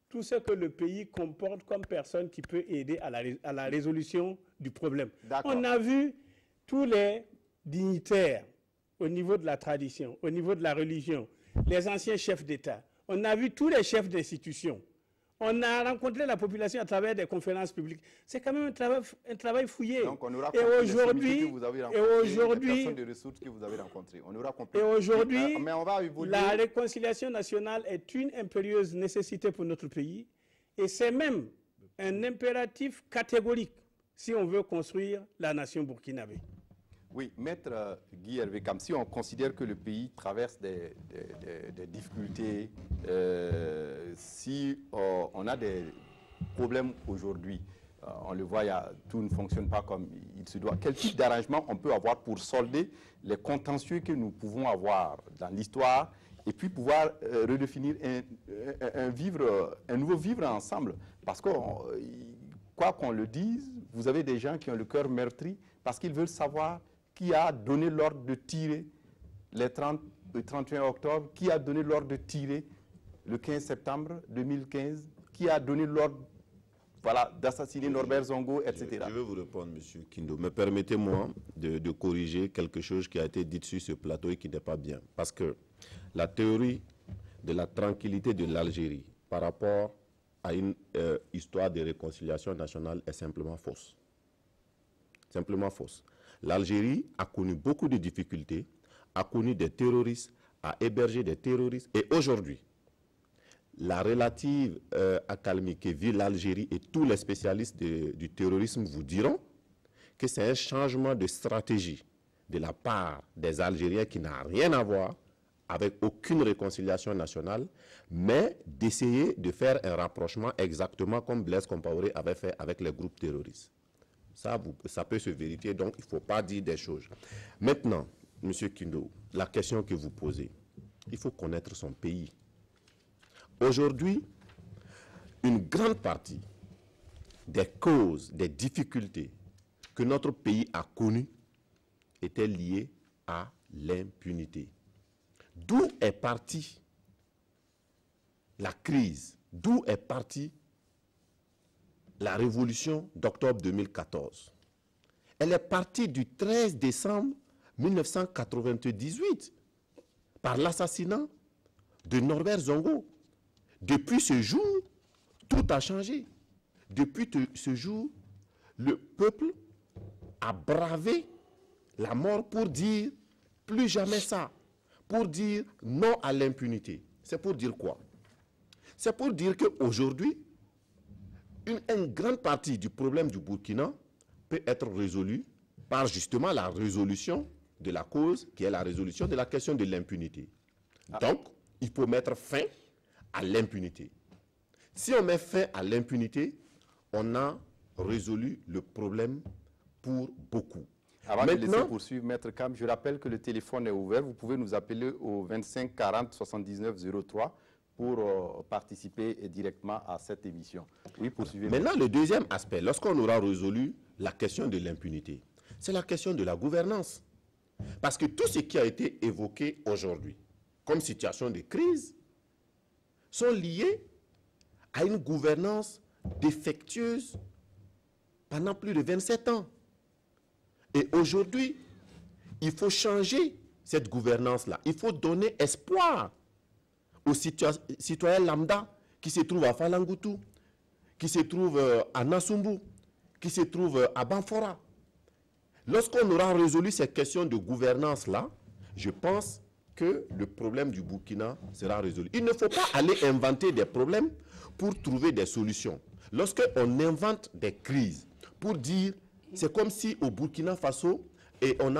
tout ce que le pays comporte comme personne qui peut aider à la résolution du problème. On a vu tous les dignitaires au niveau de la tradition, au niveau de la religion, les anciens chefs d'État. On a vu tous les chefs d'institutions. On a rencontré la population à travers des conférences publiques. C'est quand même un travail fouillé. Donc on aura et aujourd'hui, les ressources que vous avez rencontrées. On aura compris. Et aujourd'hui, mais on va évoluer. La réconciliation nationale est une impérieuse nécessité pour notre pays. Et c'est même un impératif catégorique si on veut construire la nation burkinabé. Oui, Maître Guy Hervé Kam, si on considère que le pays traverse des difficultés, si on a des problèmes aujourd'hui, on le voit, tout ne fonctionne pas comme il se doit. Quel type d'arrangement on peut avoir pour solder les contentieux que nous pouvons avoir dans l'histoire et puis pouvoir redéfinir un nouveau vivre ensemble? Parce que, quoi qu'on le dise, vous avez des gens qui ont le cœur meurtri parce qu'ils veulent savoir qui a donné l'ordre de tirer le 31 octobre, qui a donné l'ordre de tirer le 15 septembre 2015, qui a donné l'ordre d'assassiner Norbert Zongo, etc. Je vais vous répondre, M. Kindo. Mais permettez-moi de corriger quelque chose qui a été dit sur ce plateau et qui n'est pas bien. Parce que la théorie de la tranquillité de l'Algérie par rapport à une histoire de réconciliation nationale est simplement fausse. Simplement fausse. L'Algérie a connu beaucoup de difficultés, a connu des terroristes, a hébergé des terroristes. Et aujourd'hui, la relative accalmie que vit l'Algérie et tous les spécialistes du terrorisme vous diront que c'est un changement de stratégie de la part des Algériens qui n'a rien à voir avec aucune réconciliation nationale, mais d'essayer de faire un rapprochement exactement comme Blaise Compaoré avait fait avec les groupes terroristes. Ça peut se vérifier, donc il ne faut pas dire des choses. Maintenant, M. Kindo, la question que vous posez, il faut connaître son pays. Aujourd'hui, une grande partie des causes, des difficultés que notre pays a connues étaient liées à l'impunité. D'où est partie la crise, d'où est partie la révolution d'octobre 2014. Elle est partie du 13 décembre 1998 par l'assassinat de Norbert Zongo. Depuis ce jour, tout a changé. Depuis ce jour, le peuple a bravé la mort pour dire plus jamais ça, pour dire non à l'impunité. C'est pour dire quoi? C'est pour dire qu'aujourd'hui, une grande partie du problème du Burkina peut être résolue par justement la résolution de la cause, qui est la résolution de la question de l'impunité. Donc, il faut mettre fin à l'impunité. Si on met fin à l'impunité, on a résolu le problème pour beaucoup. Avant de laisser poursuivre, Maître Kam, je rappelle que le téléphone est ouvert. Vous pouvez nous appeler au 25 40 79 03 pour participer directement à cette émission. Oui, poursuivez. Maintenant, le deuxième aspect, lorsqu'on aura résolu la question de l'impunité, c'est la question de la gouvernance. Parce que tout ce qui a été évoqué aujourd'hui comme situation de crise sont liés à une gouvernance défectueuse pendant plus de 27 ans. Et aujourd'hui, il faut changer cette gouvernance-là. Il faut donner espoir aux citoyens lambda qui se trouvent à Falangoutou, qui se trouvent à Nassumbu, qui se trouvent à Banfora. Lorsqu'on aura résolu ces questions de gouvernance-là, je pense que le problème du Burkina sera résolu. Il ne faut pas aller inventer des problèmes pour trouver des solutions. Lorsqu'on invente des crises pour dire, c'est comme si au Burkina Faso, et on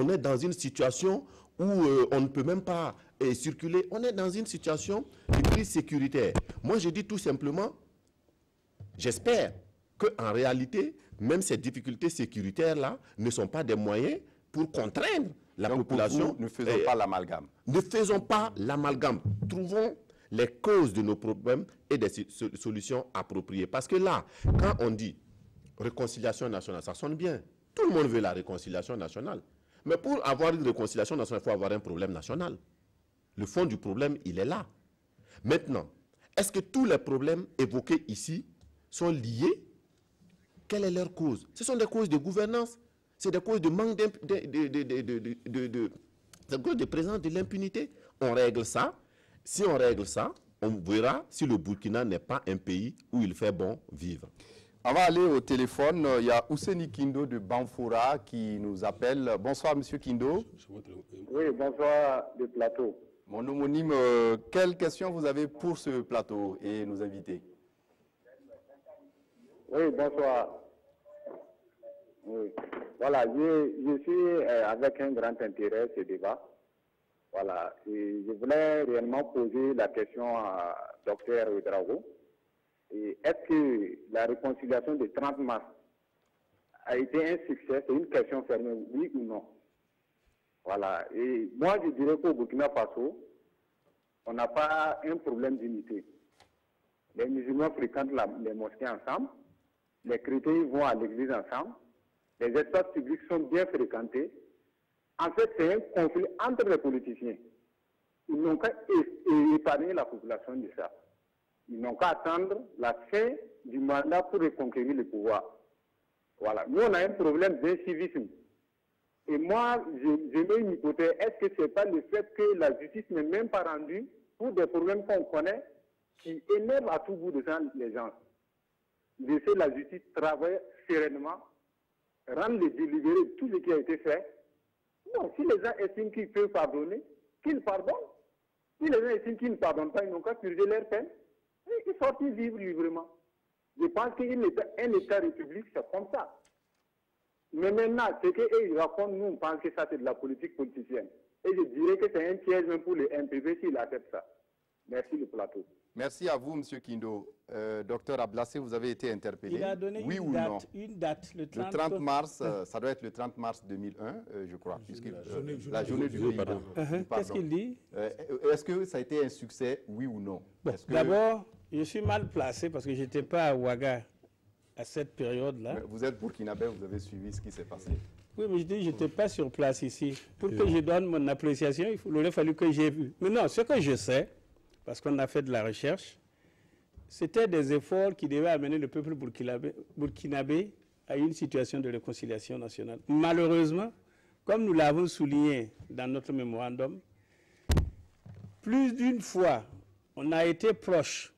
est dans une situation où on ne peut même pas circuler. On est dans une situation de crise sécuritaire. Moi, je dis tout simplement, j'espère qu'en réalité, même ces difficultés sécuritaires-là ne sont pas des moyens pour contraindre la Donc, population... pour vous, ne faisons pas l'amalgame. Ne faisons pas l'amalgame. Trouvons les causes de nos problèmes et des solutions appropriées. Parce que là, quand on dit réconciliation nationale, ça sonne bien. Tout le monde veut la réconciliation nationale. Mais pour avoir une réconciliation nationale, il faut avoir un problème national. Le fond du problème, il est là. Maintenant, est-ce que tous les problèmes évoqués ici sont liés? Quelle est leur cause? Ce sont des causes de gouvernance, c'est des causes de manque de présence de l'impunité. On règle ça. Si on règle ça, on verra si le Burkina n'est pas un pays où il fait bon vivre. On va aller au téléphone. Il y a Ouseni Kindo de Banfoura qui nous appelle. Bonsoir, Monsieur Kindo. Oui, bonsoir de plateau. Mon homonyme, quelle question vous avez pour ce plateau et nos invités? Oui, bonsoir. Oui. Voilà, je suis avec un grand intérêt ce débat. Voilà, et je voulais réellement poser la question à Dr Ouedraogo. Est-ce que la réconciliation du 30 mars a été un succès? C'est une question fermée, oui ou non? Voilà, et moi je dirais qu'au Burkina Faso, on n'a pas un problème d'unité. Les musulmans fréquentent les mosquées ensemble, les chrétiens vont à l'église ensemble, les espaces publics sont bien fréquentés. En fait, c'est un conflit entre les politiciens. Ils n'ont qu'à épargner la population de ça. Ils n'ont qu'à attendre la fin du mandat pour reconquérir le pouvoir. Voilà. Nous, on a un problème d'incivisme. Et moi, je mets une hypothèse. Est-ce que ce n'est pas le fait que la justice n'est même pas rendue pour des problèmes qu'on connaît qui énervent à tout bout de champ les gens? Laisser la justice travailler sereinement, rendre les délibérés tout ce qui a été fait. Non, si les gens estiment qu'ils peuvent pardonner, qu'ils pardonnent. Si les gens estiment qu'ils ne pardonnent pas, ils n'ont qu'à purger leur peine et sortir vivre librement. Je pense qu'un État république, c'est comme ça. Mais maintenant, ce qu'ils racontent, nous, on pense que ça, c'est de la politique politicienne. Et je dirais que c'est un piège même pour les MPV s'ils acceptent ça. Merci le plateau. Merci à vous, M. Kindo. Docteur Ablassé, vous avez été interpellé. Il a donné oui une, ou date, non? une date, le 30, le 30 mars, ça doit être le 30 mars 2001, je crois. La journée du pardon. Qu'est-ce qu'il dit? Est-ce que ça a été un succès, oui ou non? Bon, d'abord, je suis mal placé parce que je n'étais pas à Ouaga à cette période-là. Vous êtes burkinabé, vous avez suivi ce qui s'est passé. Oui, mais je dis, je n'étais pas sur place ici. Pour que je donne mon appréciation, il aurait fallu que j'ai vu. Mais non, ce que je sais, parce qu'on a fait de la recherche, c'était des efforts qui devaient amener le peuple burkinabé à une situation de réconciliation nationale. Malheureusement, comme nous l'avons souligné dans notre mémorandum, plus d'une fois, on a été proche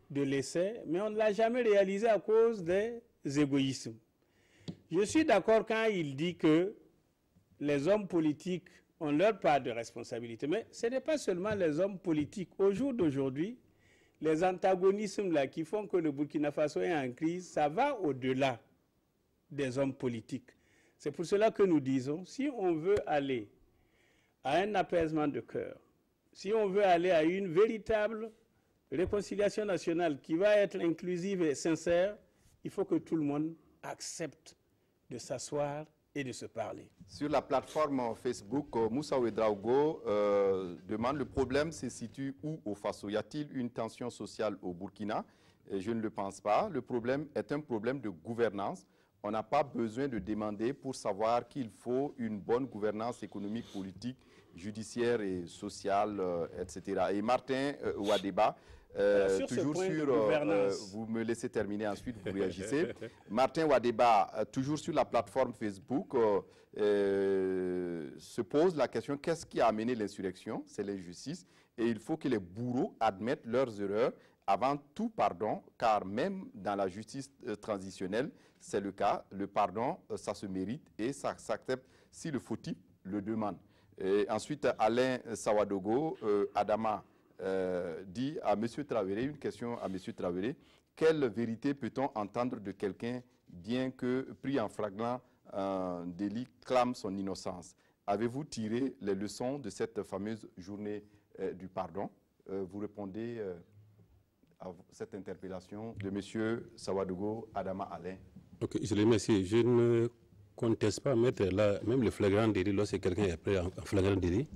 de l'essai, mais on ne l'a jamais réalisé à cause des égoïsmes. Je suis d'accord quand il dit que les hommes politiques ont leur part de responsabilité, mais ce n'est pas seulement les hommes politiques. Au jour d'aujourd'hui, les antagonismes là qui font que le Burkina Faso est en crise, ça va au-delà des hommes politiques. C'est pour cela que nous disons, si on veut aller à un apaisement de cœur, si on veut aller à une véritable réconciliation nationale qui va être inclusive et sincère, il faut que tout le monde accepte de s'asseoir et de se parler. Sur la plateforme Facebook, Moussa Ouedraogo demande, le problème se situe où au Faso? Y a-t-il une tension sociale au Burkina? Je ne le pense pas. Le problème est un problème de gouvernance. On n'a pas besoin de demander pour savoir qu'il faut une bonne gouvernance économique, politique, judiciaire et sociale, etc. Et Martin Ouadéba, toujours sur, vous me laissez terminer, ensuite vous réagissez. Martin Ouadéba, toujours sur la plateforme Facebook, se pose la question, qu'est-ce qui a amené l'insurrection? C'est l'injustice. Et il faut que les bourreaux admettent leurs erreurs avant tout pardon, car même dans la justice transitionnelle, c'est le cas. Le pardon, ça se mérite et ça s'accepte si le fautif le demande. Et ensuite, Alain Sawadogo, Adama, dit à M. Traoré, une question à M. Traoré, quelle vérité peut-on entendre de quelqu'un bien que pris en flagrant délit clame son innocence? Avez-vous tiré les leçons de cette fameuse journée du pardon? Vous répondez à cette interpellation de M. Sawadogo Adama Alain. Ok, je les remercie. Je ne conteste pas mettre là, même le flagrant délit, lorsque quelqu'un est pris en flagrant délit,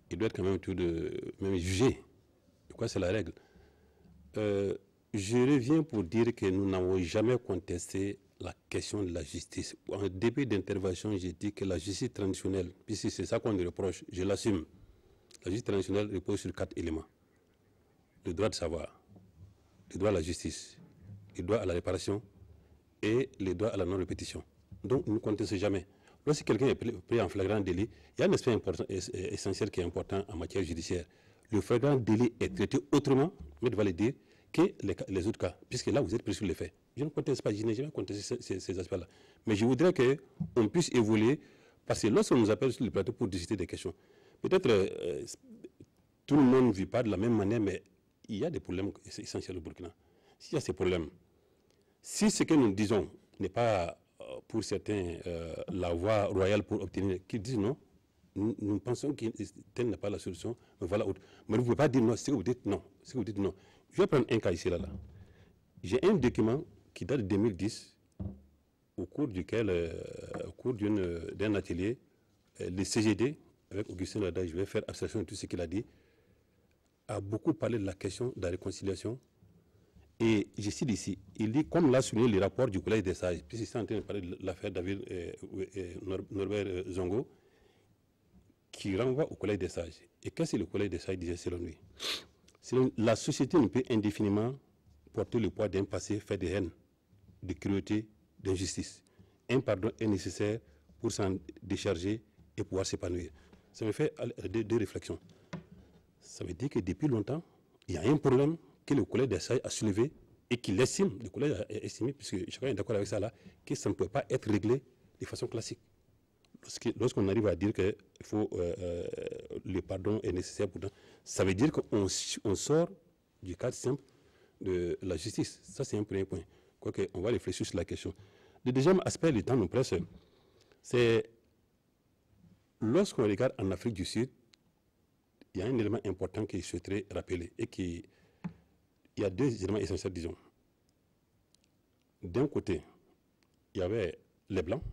il doit être quand même même jugé. Quoi, c'est la règle. Je reviens pour dire que nous n'avons jamais contesté la question de la justice. En début d'intervention, j'ai dit que la justice traditionnelle, puisque c'est ça qu'on lui reproche, je l'assume, la justice traditionnelle repose sur 4 éléments. Le droit de savoir, le droit à la justice, le droit à la réparation et le droit à la non-répétition. Donc, nous ne contestons jamais. Lorsque quelqu'un est pris en flagrant délit, il y a un aspect essentiel qui est important en matière judiciaire. Le flagrant délit est traité autrement, mais devant le dire, que les autres cas, puisque là, vous êtes pris sur les faits. Je ne conteste pas, je n'ai jamais contesté ces aspects-là. Mais je voudrais qu'on puisse évoluer, parce que lorsqu'on nous appelle sur le plateau pour discuter des questions, peut-être tout le monde ne vit pas de la même manière, mais il y a des problèmes essentiels au Burkina. S'il y a ces problèmes, si ce que nous disons n'est pas pour certains la voie royale pour obtenir, qu'ils disent non, nous pensons que telle n'est pas la solution, mais voilà autre. Mais vous ne pouvez pas dire non, si vous dites non, si vous dites non. Je vais prendre un cas ici, là. J'ai un document qui date de 2010, au cours duquel, au cours d'un atelier, le CGD, avec Augustin Lada, je vais faire abstraction de tout ce qu'il a dit, a beaucoup parlé de la question de la réconciliation. Et je cite ici, il dit, comme l'a souligné le rapport du Collège des sages, puisqu'il est en train de parler de l'affaire David Norbert Zongo, qui renvoie au Collège des sages. Et qu'est-ce que le Collège des sages disait selon lui? La société ne peut indéfiniment porter le poids d'un passé fait de haine, de cruauté, d'injustice. Un pardon est nécessaire pour s'en décharger et pouvoir s'épanouir. Ça me fait deux réflexions. Ça veut dire que depuis longtemps, il y a un problème que le Collège des sages a soulevé et qu'il estime, le Collège a estimé, puisque chacun est d'accord avec ça là, que ça ne peut pas être réglé de façon classique. Lorsqu'on arrive à dire que le pardon est nécessaire, ça veut dire qu'on sort du cadre simple de la justice. Ça, c'est un premier point. Quoique, on va réfléchir sur la question. Le deuxième aspect du temps nous presse, c'est lorsqu'on regarde en Afrique du Sud, il y a un élément important que je souhaiterais rappeler et il y a deux éléments essentiels, disons. D'un côté, il y avait les Blancs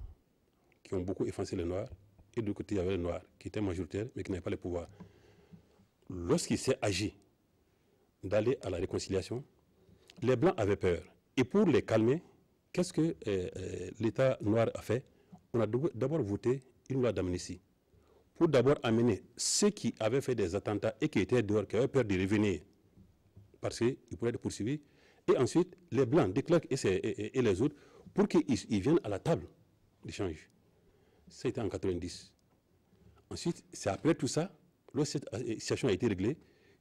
qui ont beaucoup effacé les Noirs, et de l'autre côté, il y avait les Noirs qui étaient majoritaires mais qui n'avaient pas le pouvoir. Lorsqu'il s'est agi d'aller à la réconciliation, les Blancs avaient peur. Et pour les calmer, qu'est-ce que l'État noir a fait? On a d'abord voté une loi d'amnistie pour d'abord amener ceux qui avaient fait des attentats et qui étaient dehors, qui avaient peur de revenir, parce qu'ils pourraient être poursuivis. Et ensuite, les Blancs, des clercs et les autres, pour qu'ils viennent à la table d'échange. Ça a été en 90. Ensuite, c'est après tout ça, lorsque cette situation a été réglée,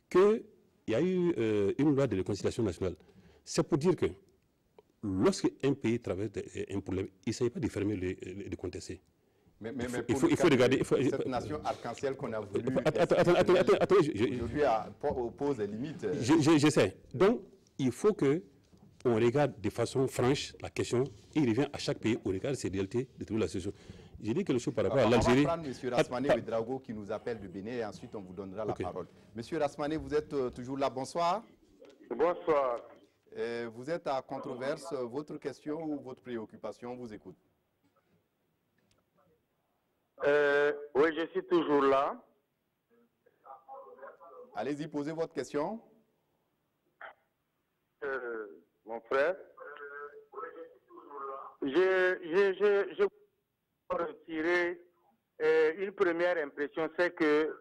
qu'il y a eu une loi de réconciliation nationale. C'est pour dire que lorsque un pays traverse un problème, il ne s'agit pas de fermer de contester. Mais il faut regarder. Cette nation arc-en-ciel qu'on a voulu aujourd'hui oppose des limites. Je sais. Donc, il faut qu'on regarde de façon franche la question et il revient à chaque pays, on regarde ses réalités, de trouver la solution. J'ai dit quelque chose par rapport à l'Algérie. On va prendre M. Rasmané Ouedraogo qui nous appelle du Bénin et ensuite on vous donnera la parole. M. Rasmané, vous êtes toujours là. Bonsoir. Bonsoir. Vous êtes à controverse. Votre question ou votre préoccupation, on vous écoute. Oui, je suis toujours là. Allez-y, posez votre question. Mon frère, je veux retirer une première impression, c'est que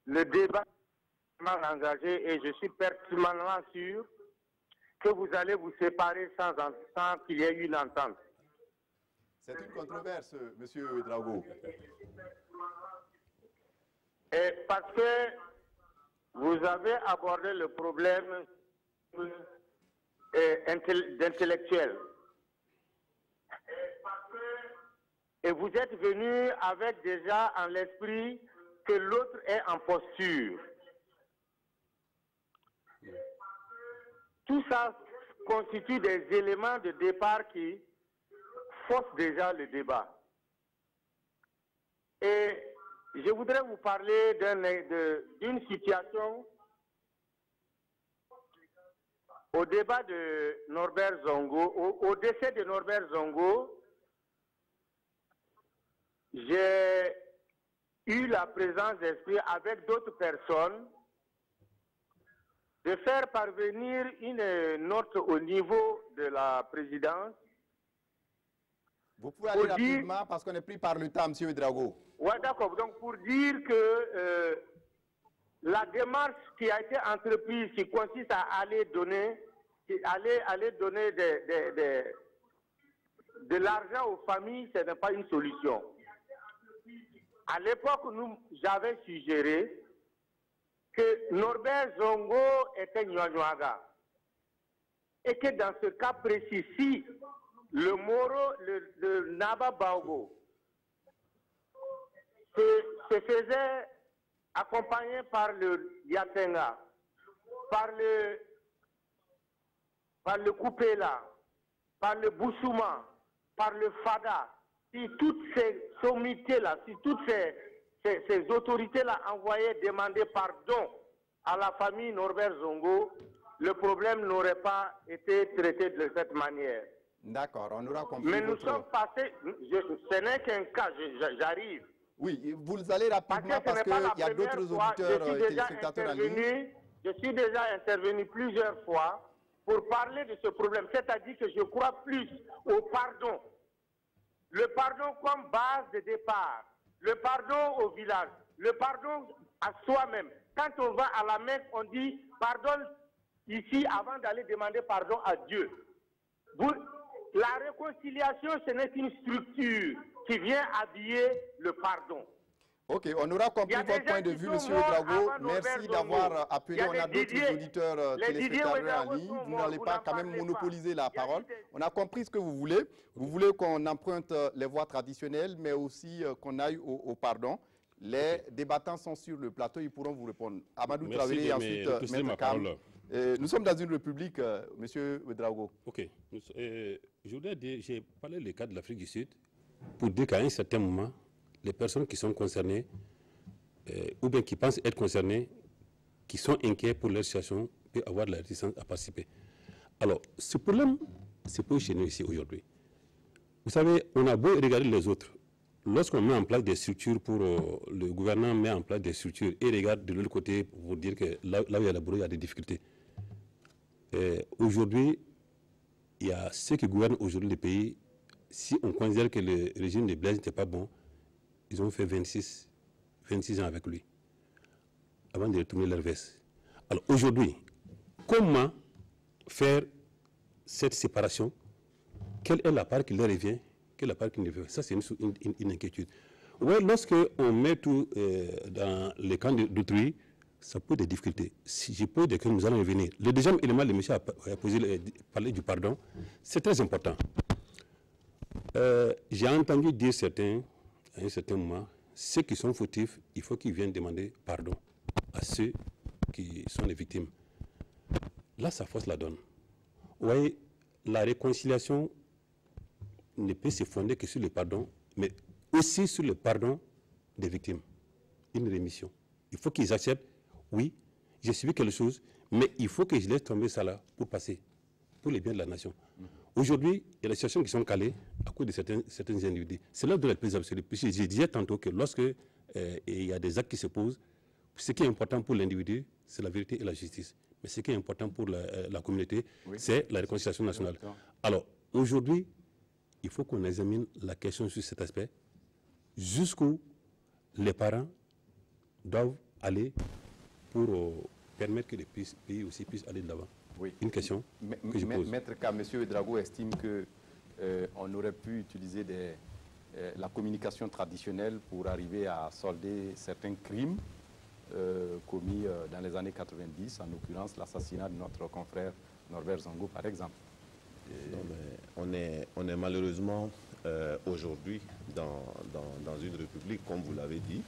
le débat est engagé et je suis pertinemment sûr que vous allez vous séparer sans qu'il y ait une entente. C'est une controverse, M. Drago. Parce que vous avez abordé le problème d'intellectuel. Et vous êtes venu avec déjà en l'esprit que l'autre est en posture. Tout ça constitue des éléments de départ qui faussent déjà le débat. Et je voudrais vous parler d'une situation au débat de Norbert Zongo, au décès de Norbert Zongo. j'ai eu la présence d'esprit avec d'autres personnes de faire parvenir une note au niveau de la présidence. Vous pouvez aller rapidement parce qu'on est pris par le temps, M. Ouédraogo. Oui, d'accord. Donc, pour dire que la démarche qui a été entreprise, qui consiste à aller donner, de l'argent aux familles, ce n'est pas une solution. À l'époque, j'avais suggéré que Norbert Zongo était Nyanyuaga. Et que dans ce cas précis, si le Moro, le Naba Baogo, se faisait accompagné par le Yatenga, par le Koupela, par le Bouchouma, par le Fada, si toutes ces sommités-là, si toutes ces autorités-là envoyaient demander pardon à la famille Norbert Zongo, le problème n'aurait pas été traité de cette manière. D'accord, on aura compris. Mais nous sommes passés, ce n'est qu'un cas, j'arrive. Oui, vous allez rapidement parce qu'il y a d'autres auditeurs et téléspectateurs en ligne. Je suis déjà intervenu plusieurs fois pour parler de ce problème, c'est-à-dire que je crois plus au pardon. Le pardon comme base de départ, le pardon au village, le pardon à soi-même. Quand on va à la Mecque, on dit pardonne ici avant d'aller demander pardon à Dieu. La réconciliation, ce n'est qu'une structure qui vient habiller le pardon. Ok, on aura compris votre point de vue, M. Ouédraogo. Merci d'avoir appelé. On a d'autres auditeurs téléspectateurs en ligne. Vous n'allez pas quand même monopoliser la parole. On a compris ce que vous voulez. Vous voulez qu'on emprunte les voies traditionnelles, mais aussi qu'on aille au pardon. Les débattants sont sur le plateau, ils pourront vous répondre. Amadou Traoré et ensuite Maître Kam. Nous sommes dans une république, M. Ouédraogo. Ok. Je voudrais dire, j'ai parlé du cas de l'Afrique du Sud pour dire qu'à un certain moment, les personnes qui sont concernées, ou bien qui pensent être concernées, qui sont inquiets pour leur situation, peuvent avoir de la réticence à participer. Alors, ce problème, c'est pas chez nous ici aujourd'hui. Vous savez, on a beau regarder les autres. Lorsqu'on met en place des structures pour... le gouvernement met en place des structures et regarde de l'autre côté pour dire que là où il y a la bourreau, il y a des difficultés. Aujourd'hui, il y a ceux qui gouvernent aujourd'hui le pays. Si on considère que le régime de Blaise n'était pas bon, ils ont fait 26 ans avec lui, avant de retourner leur veste. Alors aujourd'hui, comment faire cette séparation? Quelle est la part qui leur revient? Quelle est la part qui ne revient? Ça, c'est une inquiétude. Ouais, lorsque on met tout dans les camps d'autrui, ça pose des difficultés. Si je pose des questions, nous allons revenir. Le deuxième élément, le monsieur a parlé du pardon. C'est très important. J'ai entendu dire certains, à un certain moment, ceux qui sont fautifs, il faut qu'ils viennent demander pardon à ceux qui sont les victimes. Là, ça force la donne. Vous voyez, la réconciliation ne peut se fonder que sur le pardon, mais aussi sur le pardon des victimes. Une rémission. Il faut qu'ils acceptent, oui, j'ai subi quelque chose, mais il faut que je laisse tomber ça là pour passer, pour le bien de la nation. Aujourd'hui, il y a des situations qui sont calées à cause de certains individus. C'est là de la plus absolue. Je disais tantôt que lorsque il y a des actes qui se posent, ce qui est important pour l'individu, c'est la vérité et la justice. Mais ce qui est important pour la communauté, oui, c'est la réconciliation nationale. Alors, aujourd'hui, il faut qu'on examine la question sur cet aspect, jusqu'où les parents doivent aller pour permettre que les pays aussi puissent aller de l'avant. Oui. Une question que je pose. Maître K, M. Ouédraogo estime qu'on aurait pu utiliser la communication traditionnelle pour arriver à solder certains crimes commis dans les années 90, en l'occurrence l'assassinat de notre confrère Norbert Zongo, par exemple. Non, mais on est malheureusement aujourd'hui dans une république, comme vous l'avez dit,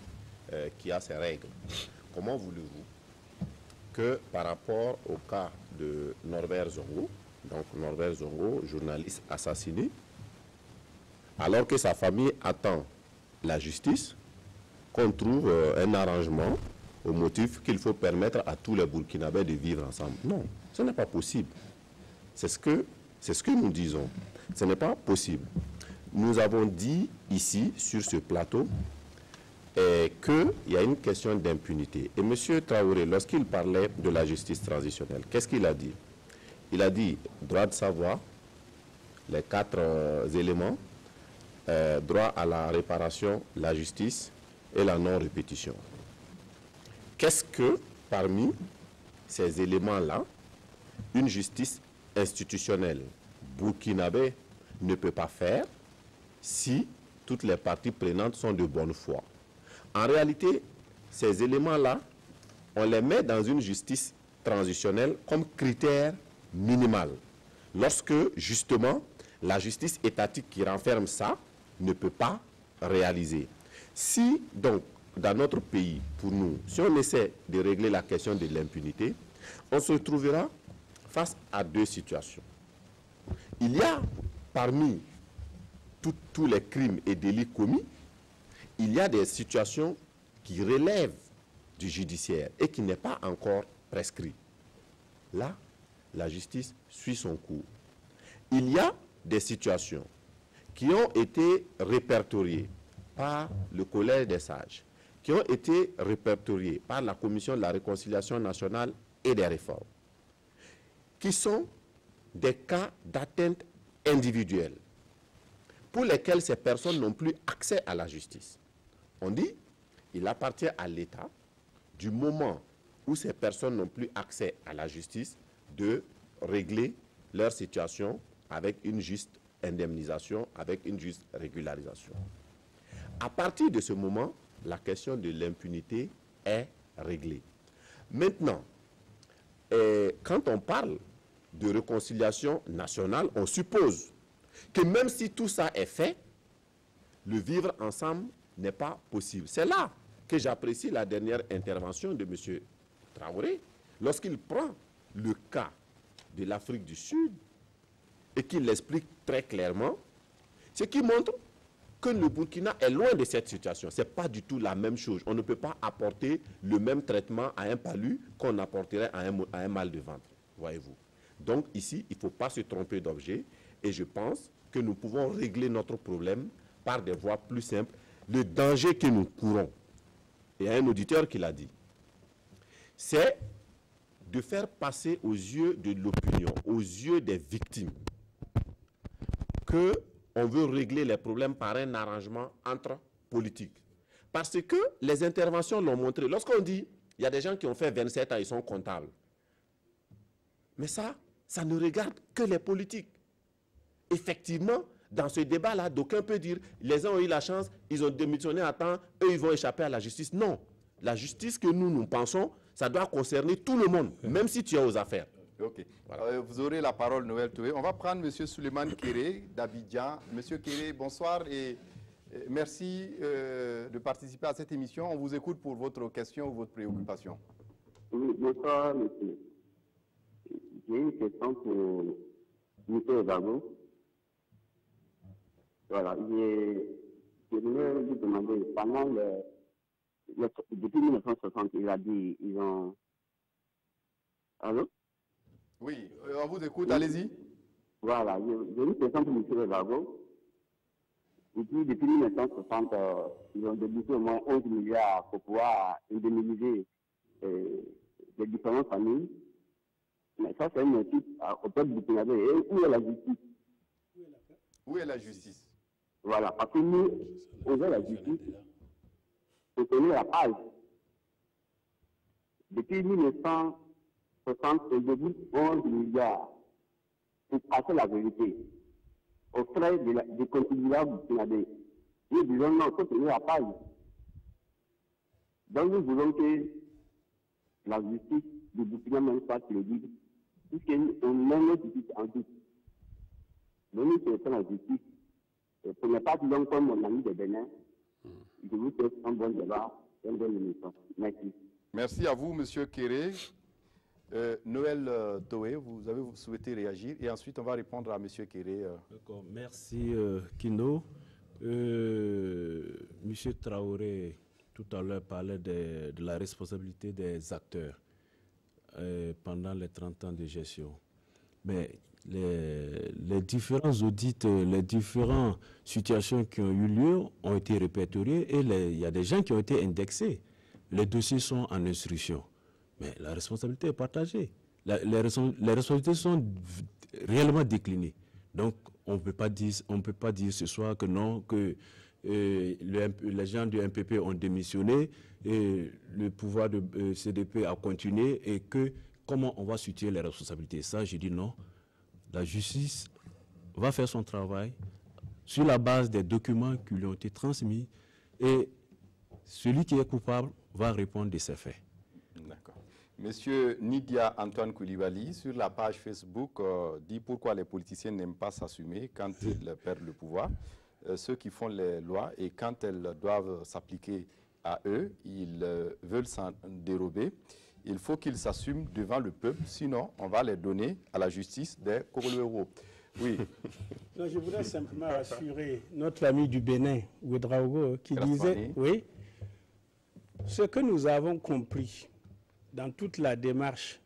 qui a ses règles. Comment voulez-vous que par rapport au cas de Norbert Zongo, donc Norbert Zongo, journaliste assassiné, alors que sa famille attend la justice, qu'on trouve un arrangement au motif qu'il faut permettre à tous les Burkinabés de vivre ensemble? Non, ce n'est pas possible. C'est ce que nous disons. Ce n'est pas possible. nous avons dit ici, sur ce plateau, qu'il y a une question d'impunité. Et M. Traoré, lorsqu'il parlait de la justice transitionnelle, qu'est-ce qu'il a dit? Il a dit droit de savoir, les 4 éléments, droit à la réparation, la justice et la non-répétition. Qu'est-ce que, parmi ces éléments-là, une justice institutionnelle burkinabé ne peut pas faire si toutes les parties prenantes sont de bonne foi? En réalité, ces éléments-là, on les met dans une justice transitionnelle comme critère minimal. Lorsque, justement, la justice étatique qui renferme ça ne peut pas réaliser. Si, donc, dans notre pays, pour nous, si on essaie de régler la question de l'impunité, on se trouvera face à 2 situations. Il y a, parmi tous les crimes et délits commis, il y a des situations qui relèvent du judiciaire et qui n'est pas encore prescrit. Là, la justice suit son cours. Il y a des situations qui ont été répertoriées par le Collège des sages, qui ont été répertoriées par la Commission de la réconciliation nationale et des réformes, qui sont des cas d'atteinte individuelle, pour lesquels ces personnes n'ont plus accès à la justice. On dit, il appartient à l'État, du moment où ces personnes n'ont plus accès à la justice, de régler leur situation avec une juste indemnisation, avec une juste régularisation. À partir de ce moment, la question de l'impunité est réglée. Maintenant, quand on parle de réconciliation nationale, on suppose que même si tout ça est fait, le vivre ensemble n'est pas possible. C'est là que j'apprécie la dernière intervention de M. Traoré, lorsqu'il prend le cas de l'Afrique du Sud et qu'il l'explique très clairement, ce qui montre que le Burkina est loin de cette situation. Ce n'est pas du tout la même chose. On ne peut pas apporter le même traitement à un palu qu'on apporterait à un mal de ventre, voyez-vous. Donc ici, il ne faut pas se tromper d'objet et je pense que nous pouvons régler notre problème par des voies plus simples. Le danger que nous courons, et il y a un auditeur qui l'a dit, c'est de faire passer aux yeux de l'opinion, aux yeux des victimes, qu'on veut régler les problèmes par un arrangement entre politiques. Parce que les interventions l'ont montré. Lorsqu'on dit, il y a des gens qui ont fait 27 ans, ils sont comptables. Mais ça ne regarde que les politiques. Effectivement, dans ce débat-là, d'aucuns peuvent dire, les uns ont eu la chance, ils ont démissionné à temps, eux, ils vont échapper à la justice. Non. La justice que nous pensons, ça doit concerner tout le monde, même si tu es aux affaires. Ok. Voilà. Vous aurez la parole, Noël Toué. On va prendre M. Souleymane Kéré d'Abidjan. M. Kéré, bonsoir et merci de participer à cette émission. On vous écoute pour votre question ou votre préoccupation. Oui, bonsoir, monsieur. J'ai une question pour M. Evago. Voilà, je voulais vous demander, depuis 1960, il a dit, ils ont... Allô? Oui, on vous écoute, allez-y. Voilà, j'ai une question pour M. Evago. Depuis 1960, ils ont déboursé au moins 11 milliards pour pouvoir indemniser les différentes familles. Mais ça, c'est une étude au peuple du Burkinabé. Et où est la justice? Où est la justice? Voilà, parce que nous, on veut la justice, on connaît la page. Depuis 1960, on débourse 11 milliards pour passer la vérité aux frais des contribuables burkinabés. Nous disons non, il faut tenir la page. Donc nous voulons que la justice du Burkina même soit crédible, puisqu'on met notre justice en doute. Mais nous souhaitons la justice. Pour ne pas dire long comme mon ami de Bénin, je vous souhaite un bon débat, une bonne émission. Merci. Merci à vous, M. Kéré. Noël Toué, vous avez souhaité réagir et ensuite on va répondre à M. Kéré. D'accord, merci Kino. M. Traoré, tout à l'heure, parlait de la responsabilité des acteurs pendant les 30 ans de gestion. Mais les différents audits, les différentes situations qui ont eu lieu ont été répertoriées et il y a des gens qui ont été indexés. Les dossiers sont en instruction. Mais la responsabilité est partagée. Les responsabilités sont réellement déclinées. Donc, on ne peut pas dire ce soir que non, que les gens du MPP ont démissionné et le pouvoir de CDP a continué et que comment on va situer les responsabilités. Ça, je dis non. La justice va faire son travail sur la base des documents qui lui ont été transmis et celui qui est coupable va répondre de ses faits. D'accord. Monsieur Nidia Antoine Koulibaly, sur la page Facebook, dit pourquoi les politiciens n'aiment pas s'assumer quand ils perdent le pouvoir. Ceux qui font les lois et quand elles doivent s'appliquer à eux, ils veulent s'en dérober. Il faut qu'ils s'assument devant le peuple, sinon on va les donner à la justice des Kourouéro. Oui. Non, je voudrais simplement rassurer notre ami du Bénin, Ouedraogo, qui disait, oui, ce que nous avons compris dans toute la démarche,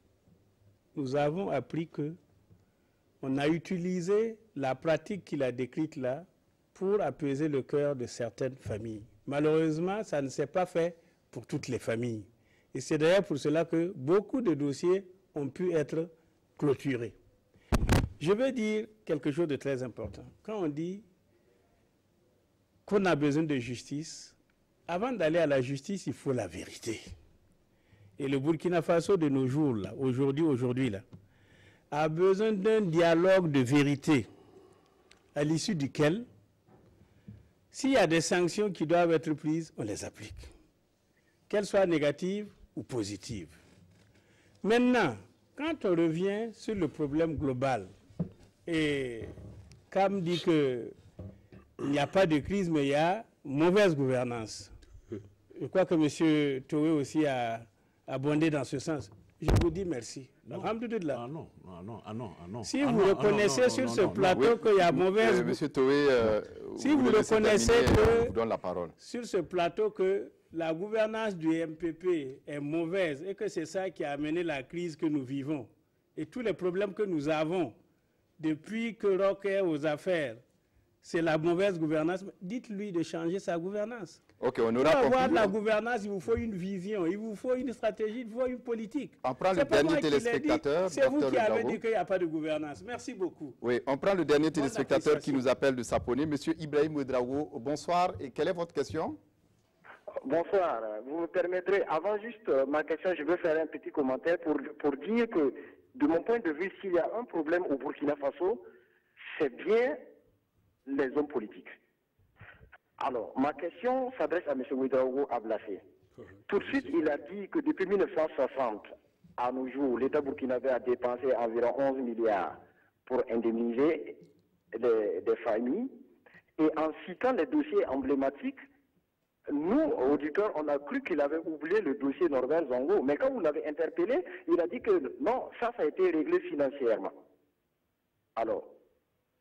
nous avons appris que on a utilisé la pratique qu'il a décrite là pour apaiser le cœur de certaines familles. Malheureusement, ça ne s'est pas fait pour toutes les familles. Et c'est d'ailleurs pour cela que beaucoup de dossiers ont pu être clôturés. Je veux dire quelque chose de très important. Quand on dit qu'on a besoin de justice, avant d'aller à la justice, il faut la vérité. Et le Burkina Faso de nos jours, là, aujourd'hui, là, a besoin d'un dialogue de vérité à l'issue duquel, s'il y a des sanctions qui doivent être prises, on les applique, qu'elles soient négatives ou positives. Maintenant, quand on revient sur le problème global, et Cam dit qu'il n'y a pas de crise, mais il y a mauvaise gouvernance. Je crois que M. Toé aussi a abondé dans ce sens. Je vous dis merci. Alhamdulillah. Si vous reconnaissez sur ce plateau qu'il y a mauvaise gouvernance, M. Toé, si vous reconnaissez que vous donne la parole. Sur ce plateau que la gouvernance du MPP est mauvaise et que c'est ça qui a amené la crise que nous vivons et tous les problèmes que nous avons depuis que Roch est aux affaires, c'est la mauvaise gouvernance, dites-lui de changer sa gouvernance. Ok, on aura pour avoir conclu. de la gouvernance, il vous faut une vision, il vous faut une stratégie, il vous faut une politique. On prend le dernier téléspectateur. C'est vous qui avez dit qu'il n'y a pas de gouvernance. Merci beaucoup. Oui, on prend le dernier téléspectateur qui nous appelle de Saponé. Monsieur Ibrahim Ouedraogo, bonsoir. Et quelle est votre question? Bonsoir. Vous me permettrez, avant juste ma question, je veux faire un petit commentaire pour dire que, de mon point de vue, s'il y a un problème au Burkina Faso, c'est bien les hommes politiques. Alors, ma question s'adresse à M. Ouedraogo Ablassé. Tout de suite, il a dit que depuis 1960 à nos jours, l'État burkinabé a dépensé environ 11 milliards pour indemniser des familles. Et en citant les dossiers emblématiques, nous, auditeurs, on a cru qu'il avait oublié le dossier Norbert Zongo. Mais quand vous l'avez interpellé, il a dit que non, ça a été réglé financièrement. Alors,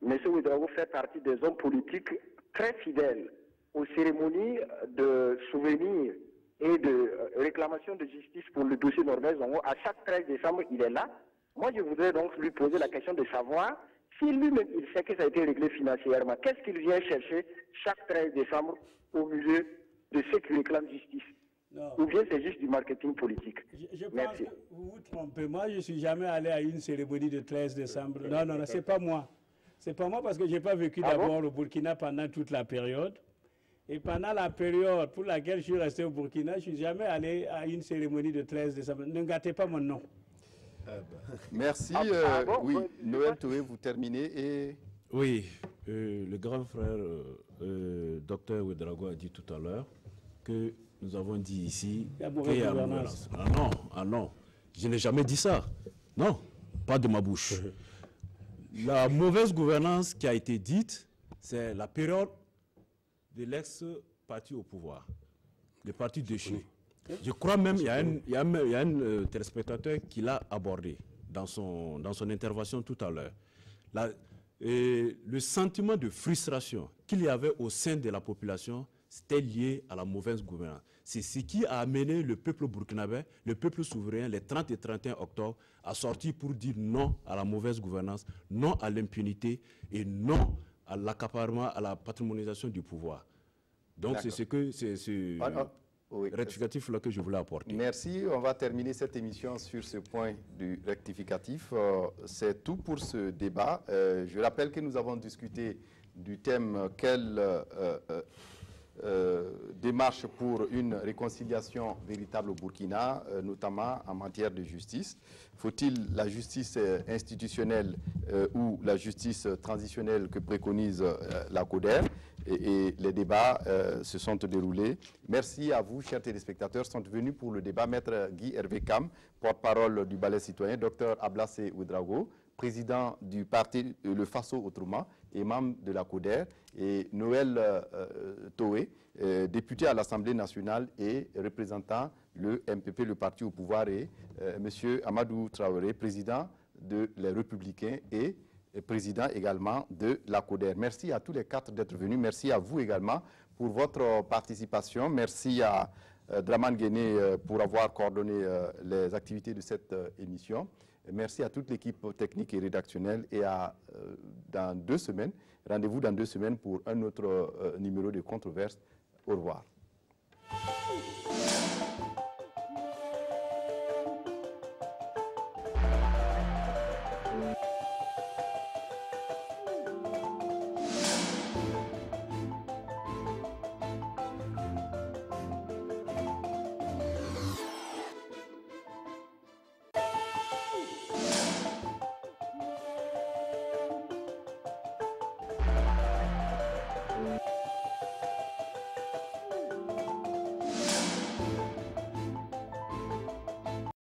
M. Ouedraogo fait partie des hommes politiques très fidèles aux cérémonies de souvenirs et de réclamation de justice pour le dossier Norbert Zongo. À chaque 13 décembre, il est là. Moi, je voudrais donc lui poser la question de savoir si lui-même, il sait que ça a été réglé financièrement. Qu'est-ce qu'il vient chercher chaque 13 décembre au milieu de ceux qui réclament justice? Non. Ou bien c'est juste du marketing politique? Je pense que vous vous trompez. Moi, je ne suis jamais allé à une cérémonie de 13 décembre. Non, non, non, ce n'est pas moi. Ce n'est pas moi parce que je n'ai pas vécu d'abord au Burkina pendant toute la période. Et pendant la période pour laquelle je suis resté au Burkina, je ne suis jamais allé à une cérémonie de 13 décembre. Ne gâtez pas mon nom. Merci. Oui, Noël Toé, vous terminez. Et... Oui, le grand frère, docteur Ouedraogo, a dit tout à l'heure que nous avons dit ici qu'il y a gouvernance. Ah non, je n'ai jamais dit ça. Non, pas de ma bouche. La mauvaise gouvernance qui a été dite, c'est la période de l'ex-parti au pouvoir, le parti déchu. Je crois même qu'il y a un téléspectateur qui l'a abordé dans son intervention tout à l'heure. Le sentiment de frustration qu'il y avait au sein de la population, c'était lié à la mauvaise gouvernance. C'est ce qui a amené le peuple burkinabé, le peuple souverain, les 30 et 31 octobre, à sortir pour dire non à la mauvaise gouvernance, non à l'impunité et non à l'accaparement, à la patrimonialisation du pouvoir. Donc c'est ce que rectificatif là que je voulais apporter. Merci. On va terminer cette émission sur ce point du rectificatif. C'est tout pour ce débat. Je rappelle que nous avons discuté du thème quelle démarche pour une réconciliation véritable au Burkina, notamment en matière de justice. Faut-il la justice institutionnelle ou la justice transitionnelle que préconise la CODER? Et les débats se sont déroulés. Merci à vous, chers téléspectateurs, sont venus pour le débat. Maître Guy Hervé Kam, porte-parole du Balai citoyen, Dr Ablassé Ouedraogo, président du parti Le Faso Autrement et membre de la CODER, et Noël Toé, député à l'Assemblée nationale et représentant le MPP, le parti au pouvoir, et M. Amadou Traoré, président de Les Républicains et président également de la CODER. Merci à tous les quatre d'être venus. Merci à vous également pour votre participation. Merci à Draman Guéné pour avoir coordonné les activités de cette émission. Merci à toute l'équipe technique et rédactionnelle et dans 2 semaines, rendez-vous dans 2 semaines pour un autre numéro de Controverse. Au revoir.